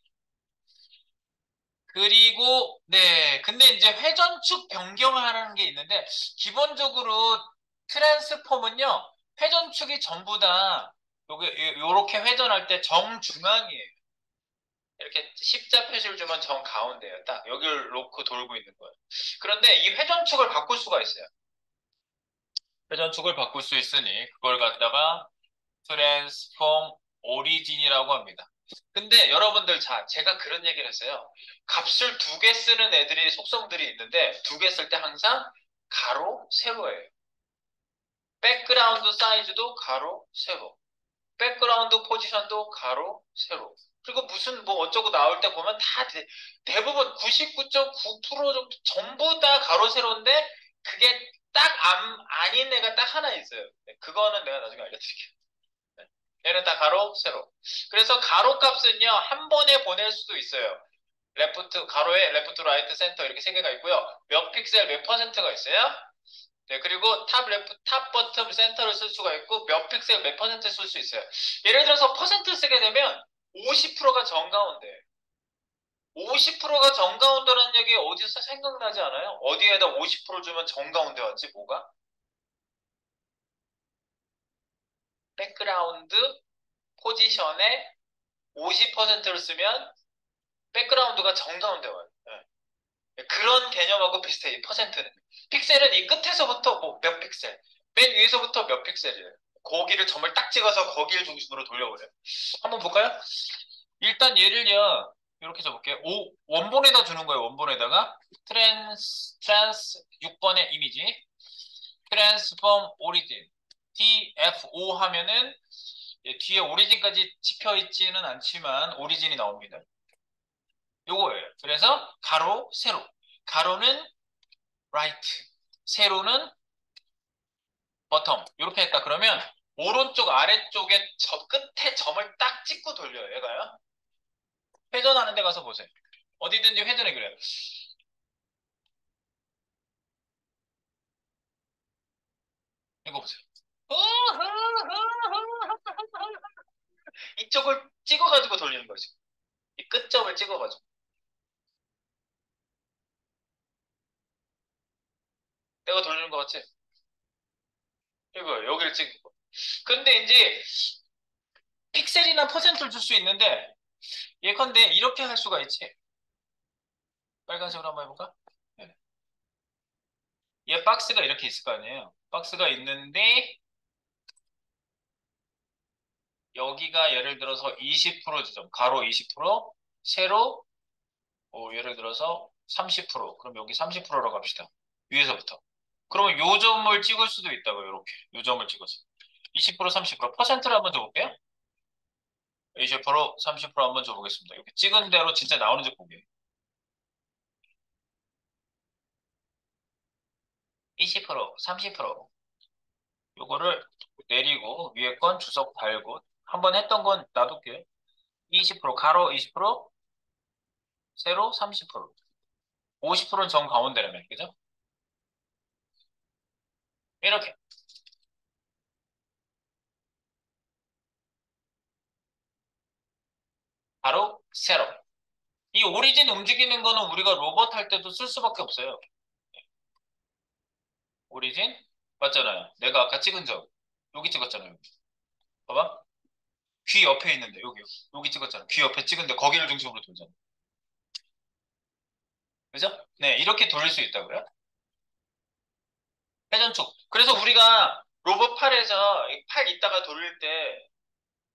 그리고 네 근데 이제 회전축 변경을 하는 게 있는데 기본적으로 트랜스폼은요 회전축이 전부 다 요렇게 회전할 때 정중앙이에요. 이렇게 십자 표시를 주면 정 가운데예요. 딱 여기를 놓고 돌고 있는 거예요. 그런데 이 회전축을 바꿀 수가 있어요. 회전축을 바꿀 수 있으니 그걸 갖다가 트랜스폼 오리진이라고 합니다. 근데 여러분들 자 제가 그런 얘기를 했어요. 값을 두 개 쓰는 애들이 속성들이 있는데 두 개 쓸 때 항상 가로 세로예요. 백그라운드 사이즈도 가로 세로. 백그라운드 포지션도 가로, 세로. 그리고 무슨 뭐 어쩌고 나올 때 보면 다 대부분 99.9% 정도 전부 다 가로, 세로인데 그게 아닌 애가 딱 하나 있어요. 네, 그거는 내가 나중에 알려드릴게요. 네. 얘는 다 가로, 세로. 그래서 가로 값은요, 한 번에 보낼 수도 있어요. 가로에 레프트, 라이트, 센터 이렇게 세 개가 있고요. 몇 픽셀, 몇 퍼센트가 있어요. 네, 그리고 탑, 버튼, 센터를 쓸 수가 있고 몇 픽셀 몇 퍼센트 쓸 수 있어요. 예를 들어서 퍼센트 쓰게 되면 50%가 정가운데. 50%가 정가운데라는 얘기 어디서 생각나지 않아요? 어디에다 50% 주면 정가운데 왔지, 뭐가? 백그라운드 포지션에 50%를 쓰면 백그라운드가 정가운데 와요. 네. 그런 개념하고 비슷해요, 이 퍼센트는. 픽셀은 이 끝에서부터 뭐 몇 픽셀, 맨 위에서부터 몇 픽셀이에요. 거기를 점을 딱 찍어서 거기를 중심으로 돌려버려요. 한번 볼까요? 일단 얘를요, 이렇게 적을게요. 원본에다 주는 거예요, 원본에다가. 트랜스 6번의 이미지. 트랜스폼 오리진. TFO 하면은, 뒤에 오리진까지 집혀 있지는 않지만, 오리진이 나옵니다. 요거예요. 그래서, 가로, 세로. 가로는 right. 세로는 bottom. 이렇게 했다. 그러면, 오른쪽 아래쪽에 저 끝에 점을 딱 찍고 돌려요, 얘가요. 회전하는 데 가서 보세요. 어디든지 회전해 그래요. 이거 보세요. 이쪽을 찍어가지고 돌리는 거지. 이 끝점을 찍어가지고. 내가 돌리는 거 같지? 이거 여기를 찍는 거. 근데 이제 픽셀이나 퍼센트를 줄 수 있는데 예컨대 이렇게 할 수가 있지. 빨간색으로 한번 해볼까? 네. 얘 박스가 이렇게 있을 거 아니에요. 박스가 있는데 여기가 예를 들어서 20% 지점, 가로 20%, 세로 예를 들어서 30%. 그럼 여기 30%라고 합시다. 위에서부터. 그러면 요 점을 찍을 수도 있다고, 요렇게. 요 점을 찍어서. 20%, 30%. 퍼센트를 한번 줘볼게요. 20%, 30% 한번 줘보겠습니다. 이렇게 찍은 대로 진짜 나오는지 보게. 20%, 30%. 요거를 내리고, 위에 건 주석 달고, 한번 했던 건 놔둘게요. 20% 가로 20% 세로 30% 50%는 정 가운데라면 그죠? 이렇게 바로 세로 이 오리진 움직이는 거는 우리가 로봇 할 때도 쓸 수밖에 없어요. 오리진 맞잖아요. 내가 아까 찍은 점 여기 찍었잖아요. 봐봐. 귀 옆에 있는데 여기 찍었잖아. 귀 옆에 찍은데 거기를 중심으로 돌잖아. 그죠? 네, 이렇게 돌릴 수 있다고요. 회전축. 그래서 우리가 로봇 팔에서 이팔 있다가 돌릴 때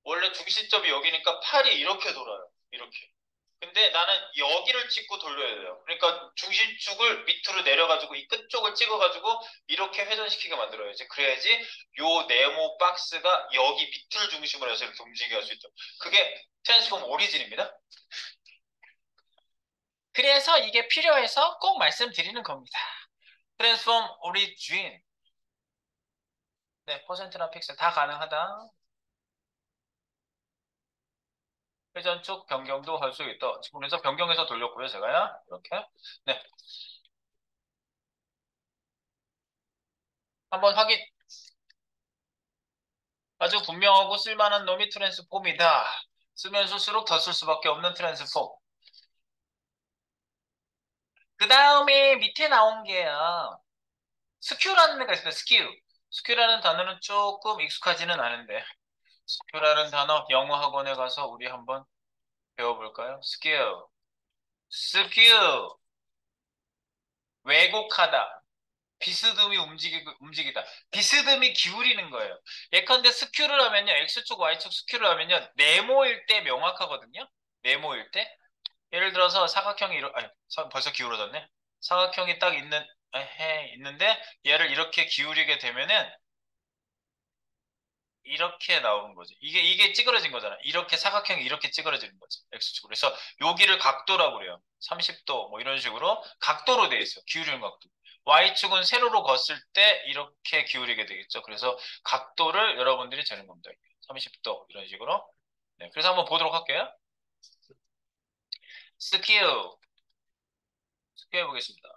원래 중심점이 여기니까 팔이 이렇게 돌아요. 이렇게. 근데 나는 여기를 찍고 돌려야 돼요. 그러니까 중심축을 밑으로 내려가지고 이 끝쪽을 찍어가지고 이렇게 회전시키게 만들어야지. 그래야지 요 네모 박스가 여기 밑을 중심으로 해서 이렇게 움직이게 할 수 있죠. 그게 트랜스폼 오리진입니다. 그래서 이게 필요해서 꼭 말씀드리는 겁니다. 트랜스폼 오리진. 네, 퍼센트나 픽셀 다 가능하다. 회전축 변경도 할 수 있다. 지금 그래서 변경해서 돌렸고요, 제가요. 이렇게. 네, 한번 확인. 아주 분명하고 쓸만한 놈이 트랜스폼이다. 쓰면 쓸수록 더 쓸 수밖에 없는 트랜스폼. 그 다음에 밑에 나온 게요. 스큐라는 애가 있습니다. 스큐. 스큐라는 단어는 조금 익숙하지는 않은데. 스큐라는 단어 영어 학원에 가서 우리 한번 배워볼까요? 스큐. 스큐. 왜곡하다. 비스듬히 움직이다. 비스듬히 기울이는 거예요. 예컨대 스큐를 하면요. X축, Y축 스큐를 하면요. 네모일 때 명확하거든요. 네모일 때. 예를 들어서 사각형이 아니, 벌써 기울어졌네. 사각형이 딱 있는데 얘를 이렇게 기울이게 되면은 이렇게 나오는 거죠. 이게 찌그러진 거잖아. 이렇게 사각형이 이렇게 찌그러지는 거죠. X축으로. 그래서 여기를 각도라고 그래요. 30도 뭐 이런 식으로 각도로 돼 있어요. 기울이는 각도. Y축은 세로로 걷을 때 이렇게 기울이게 되겠죠. 그래서 각도를 여러분들이 재는 겁니다. 30도 이런 식으로. 네, 그래서 한번 보도록 할게요. 스키우. 스키우 해보겠습니다.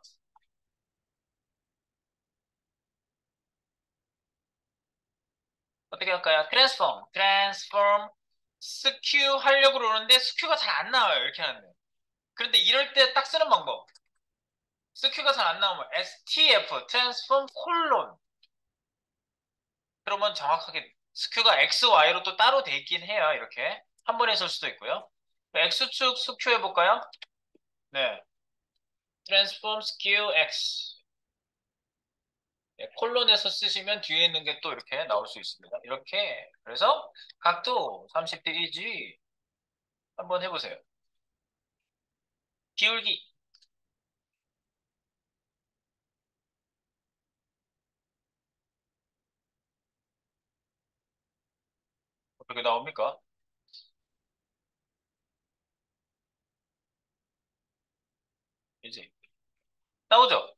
어떻게 할까요? 트랜스폼, 스큐 하려고 그러는데 스큐가 잘 안 나와요. 이렇게 하는데. 그런데 이럴 때 딱 쓰는 방법. 스큐가 잘 안 나오면 STF, 트랜스폼 콜론. 그러면 정확하게 스큐가 X, Y로 또 따로 돼 있긴 해요. 이렇게. 한 번에 쓸 수도 있고요. X축 스큐 해볼까요? 네. 트랜스폼 스큐 X. 네, 콜론에서 쓰시면 뒤에 있는 게 또 이렇게 나올 수 있습니다. 이렇게. 그래서 각도 30도이지. 한번 해보세요. 기울기. 어떻게 나옵니까? 이제 나오죠?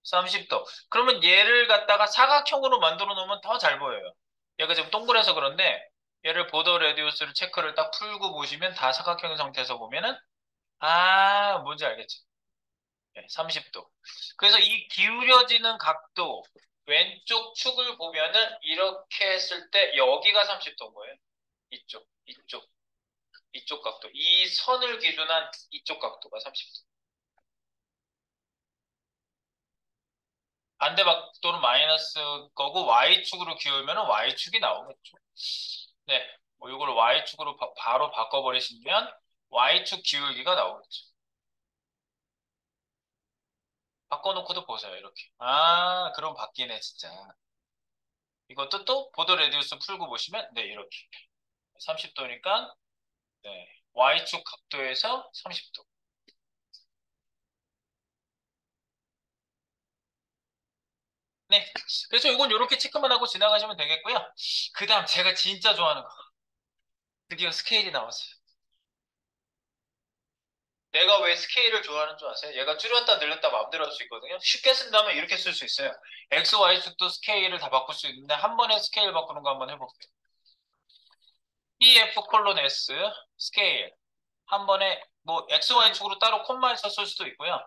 30도. 그러면 얘를 갖다가 사각형으로 만들어 놓으면 더 잘 보여요. 얘가 지금 동그래서 그런데 얘를 보더 레디우스를 체크를 딱 풀고 보시면 다 사각형 상태에서 보면은 뭔지 알겠지? 네, 30도. 그래서 이 기울여지는 각도 왼쪽 축을 보면은 이렇게 했을 때 여기가 30도인 거예요. 이쪽 각도. 이 선을 기준한 이쪽 각도가 30도. 반대각도는 마이너스 거고 Y축으로 기울면 Y축이 나오겠죠. 네, 뭐 이걸 Y축으로 바로 바꿔버리시면 Y축 기울기가 나오겠죠. 바꿔놓고도 보세요, 이렇게. 그럼 바뀌네, 진짜. 이것도 또 보더 레디우스 풀고 보시면, 네, 이렇게. 30도니까, 네, Y축 각도에서 30도. 네, 그래서 이건 이렇게 체크만 하고 지나가시면 되겠고요. 그 다음 제가 진짜 좋아하는 거. 드디어 스케일이 나왔어요. 내가 왜 스케일을 좋아하는 줄 아세요? 얘가 줄였다 늘렸다 마음대로 할 수 있거든요. 쉽게 쓴다면 이렇게 쓸 수 있어요. X, Y 축도 스케일을 다 바꿀 수 있는데 한 번에 스케일 바꾸는 거 한번 해볼게요. EF 콜론 S 스케일 한 번에 뭐 XY축으로 따로 콤마에서 쓸 수도 있고요.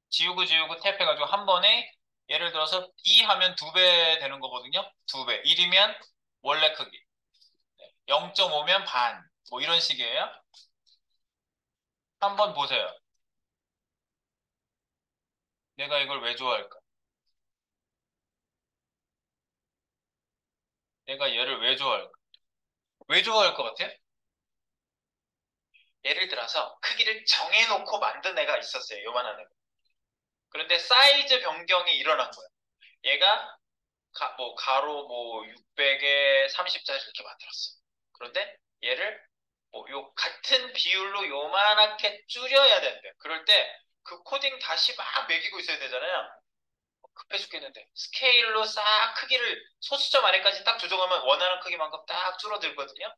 지우고 지우고 탭해가지고 한 번에 예를 들어서 2 하면 2배 되는 거거든요. 2배. 1이면 원래 크기. 0.5면 반. 뭐 이런 식이에요. 한번 보세요. 내가 이걸 왜 좋아할까? 내가 얘를 왜 좋아할까? 왜 좋아할 것 같아? 예를 들어서 크기를 정해놓고 만든 애가 있었어요. 요만한 애. 그런데 사이즈 변경이 일어난 거야. 얘가 뭐 가로 뭐 600에 30짜리 이렇게 만들었어. 그런데 얘를 뭐 요 같은 비율로 요만하게 줄여야 된대. 그럴 때 그 코딩 다시 막 매기고 있어야 되잖아요. 급해 죽겠는데 스케일로 싹 크기를 소수점 안에까지 딱 조정하면 원하는 크기만큼 딱 줄어들거든요.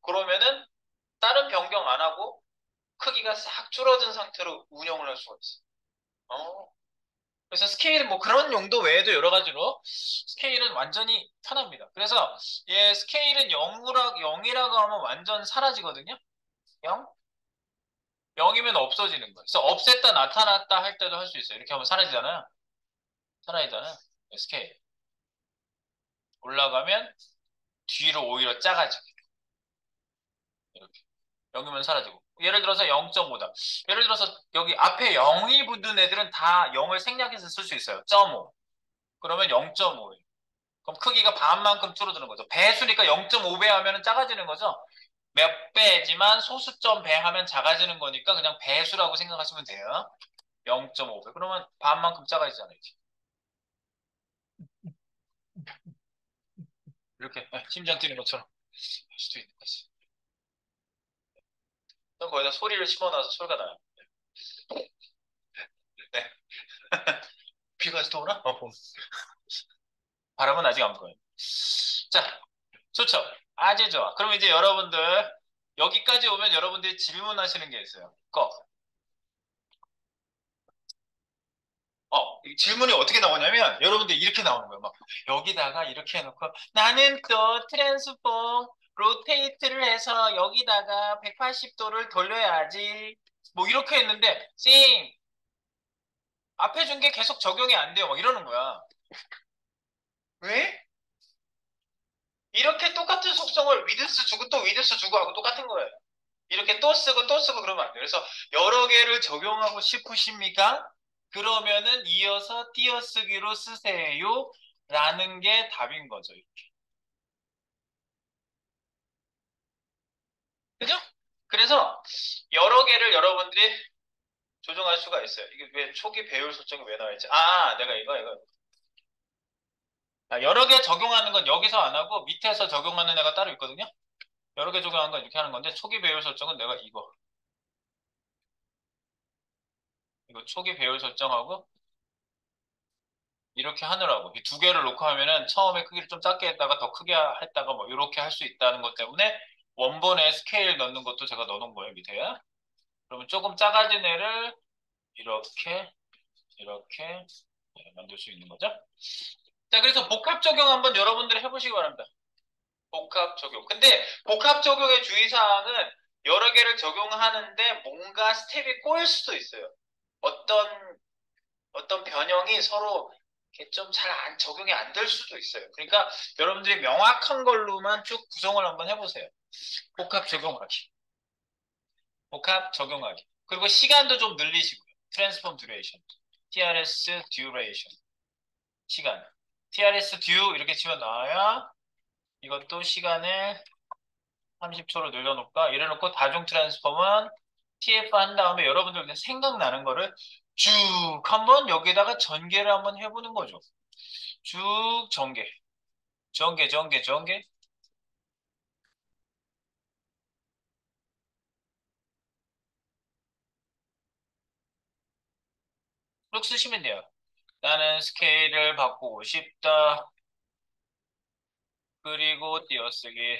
그러면은 다른 변경 안 하고 크기가 싹 줄어든 상태로 운영을 할 수가 있어. 어. 그래서 스케일은 뭐 그런 용도 외에도 여러 가지로 스케일은 완전히 편합니다. 그래서 얘 스케일은 0이라고 하면 완전 사라지거든요. 0? 0이면 없어지는 거예요. 그래서 없앴다 나타났다 할 때도 할 수 있어요. 이렇게 하면 사라지잖아요. 사라지잖아요. 스케일. 올라가면 뒤로 오히려 작아지고 이렇게. 0이면 사라지고. 예를 들어서 0.5다. 예를 들어서 여기 앞에 0이 붙는 애들은 다 0을 생략해서 쓸 수 있어요. 0.5. 그러면 0.5예요. 그럼 크기가 반만큼 줄어드는 거죠. 배수니까 0.5배 하면 작아지는 거죠. 몇 배지만 소수점 배 하면 작아지는 거니까 그냥 배수라고 생각하시면 돼요. 0.5배. 그러면 반만큼 작아지잖아요. 이렇게 심장 뛰는 것처럼 할 수도 있는 거지. 그럼 거기다 소리를 심어놔서 소리가 나요. 네. 비가 또 오나? 바람은 아직 안 불어요. 자, 좋죠. 아주 좋아. 그럼 이제 여러분들 여기까지 오면 여러분들이 질문하시는 게 있어요. 이 질문이 어떻게 나오냐면 여러분들 이렇게 나오는 거예요. 막 여기다가 이렇게 해놓고 나는 또 트랜스폼 로테이트를 해서 여기다가 180도를 돌려야지. 뭐 이렇게 했는데 쌤 앞에 준 게 계속 적용이 안 돼요. 막 이러는 거야. 왜? 이렇게 똑같은 속성을 위드스 주고 또 위드스 주고 하고 똑같은 거예요. 이렇게 또 쓰고 또 쓰고 그러면 안 돼요. 그래서 여러 개를 적용하고 싶으십니까? 그러면은 이어서 띄어쓰기로 쓰세요. 라는 게 답인 거죠. 그죠? 그래서 여러 개를 여러분들이 조정할 수가 있어요. 이게 왜 초기 배율 설정이 왜 나와 있지? 내가 이거. 여러 개 적용하는 건 여기서 안 하고 밑에서 적용하는 애가 따로 있거든요. 여러 개 적용하는 건 이렇게 하는 건데 초기 배율 설정은 내가 이거 초기 배율 설정하고 이렇게 하느라고 이 두 개를 놓고 하면은 처음에 크기를 좀 작게 했다가 더 크게 했다가 뭐 이렇게 할 수 있다는 것 때문에 원본에 스케일 넣는 것도 제가 넣어놓은 거예요 밑에. 그러면 조금 작아진 애를 이렇게 만들 수 있는 거죠. 자, 그래서 복합 적용 한번 여러분들이 해보시기 바랍니다. 복합 적용. 근데 복합 적용의 주의사항은 여러 개를 적용하는데 뭔가 스텝이 꼬일 수도 있어요. 어떤 변형이 서로 좀 잘 적용이 안 될 수도 있어요. 그러니까 여러분들이 명확한 걸로만 쭉 구성을 한번 해보세요. 복합 적용하기. 복합 적용하기. 그리고 시간도 좀 늘리시고요. 트랜스폼 듀레이션. TRS 듀레이션. 시간. TRS 듀 이렇게 치면 나와요. 이것도 시간을 30초로 늘려놓을까? 이래놓고 다중 트랜스폼은 TF 한 다음에 여러분들 그냥 생각나는 거를 쭉 한번 여기다가 전개를 한번 해보는 거죠. 쭉 전개. 쭉 쓰시면 돼요. 나는 스케일을 바꾸고 싶다. 그리고 띄어쓰기.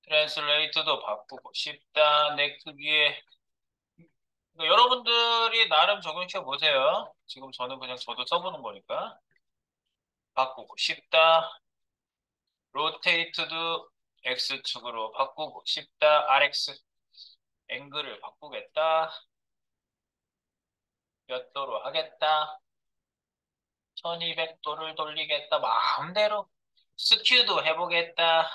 트랜슬레이트도 바꾸고 싶다. 내 크기에. 그러니까 여러분들이 나름 적용시켜 보세요. 지금 저는 그냥 저도 써보는 거니까. 바꾸고 싶다. 로테이트도 X축으로 바꾸고 싶다. RX 앵글을 바꾸겠다. 몇 도로 하겠다. 1200도를 돌리겠다. 마음대로. 스큐도 해보겠다.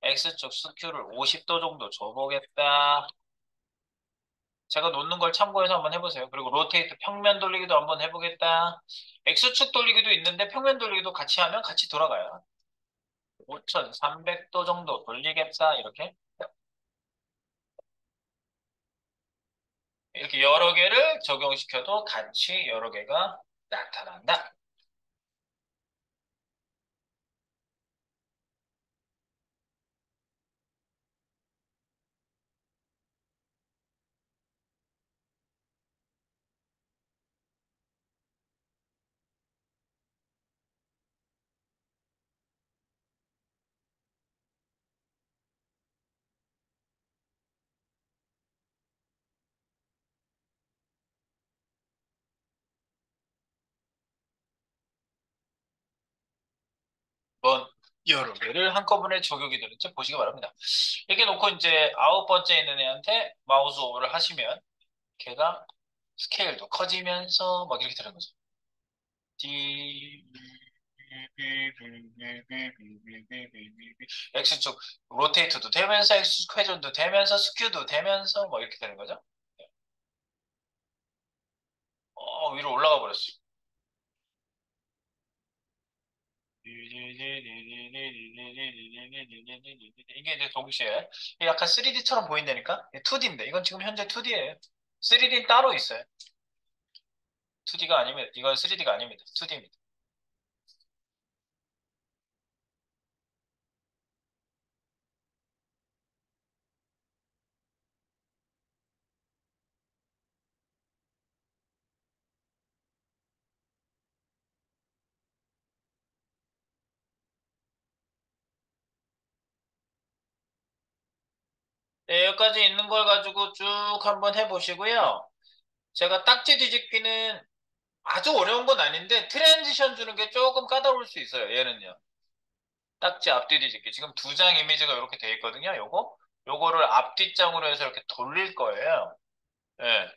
X축 스큐를 50도 정도 줘보겠다. 제가 놓는 걸 참고해서 한번 해보세요. 그리고 로테이트 평면 돌리기도 한번 해보겠다. X축 돌리기도 있는데 평면 돌리기도 같이 하면 같이 돌아가요. 5300도 정도 돌리겠다. 이렇게. 이렇게 여러 개를 적용시켜도 같이 여러 개가 나타난다. 한번 여러 개를 한꺼번에 적용이 되는지 보시기 바랍니다. 이렇게 놓고 이제 9번째 있는 애한테 마우스 오버를 하시면 걔가 스케일도 커지면서 막 이렇게 되는 거죠. D X축 로테이트도 되면서 X축 회전도 되면서 스큐도 되면서 뭐 이렇게 되는 거죠. 위로 올라가 버렸어요. 이게 이제 동시에 약간 3D처럼 보인다니까? 2D인데 이건 지금 현재 2D예요. 3D는 따로 있어요. 2D가 아닙니다. 이건 3D가 아닙니다. 2D입니다. 네, 여기까지 있는 걸 가지고 쭉 한번 해보시고요. 제가 딱지 뒤집기는 아주 어려운 건 아닌데 트랜지션 주는 게 조금 까다로울 수 있어요. 얘는요. 딱지 앞뒤 뒤집기. 지금 두 장 이미지가 이렇게 돼 있거든요. 요거를 앞뒤장으로 해서 이렇게 돌릴 거예요. 예.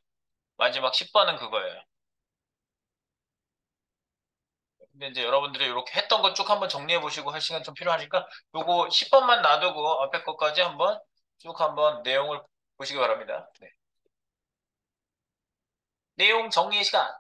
마지막 10번은 그거예요. 근데 이제 여러분들이 이렇게 했던 거 쭉 한번 정리해 보시고 할 시간 좀 필요하니까 요거 10번만 놔두고 앞에 것까지 한번 쭉 한번 내용을 보시기 바랍니다. 네. 내용 정리 시간.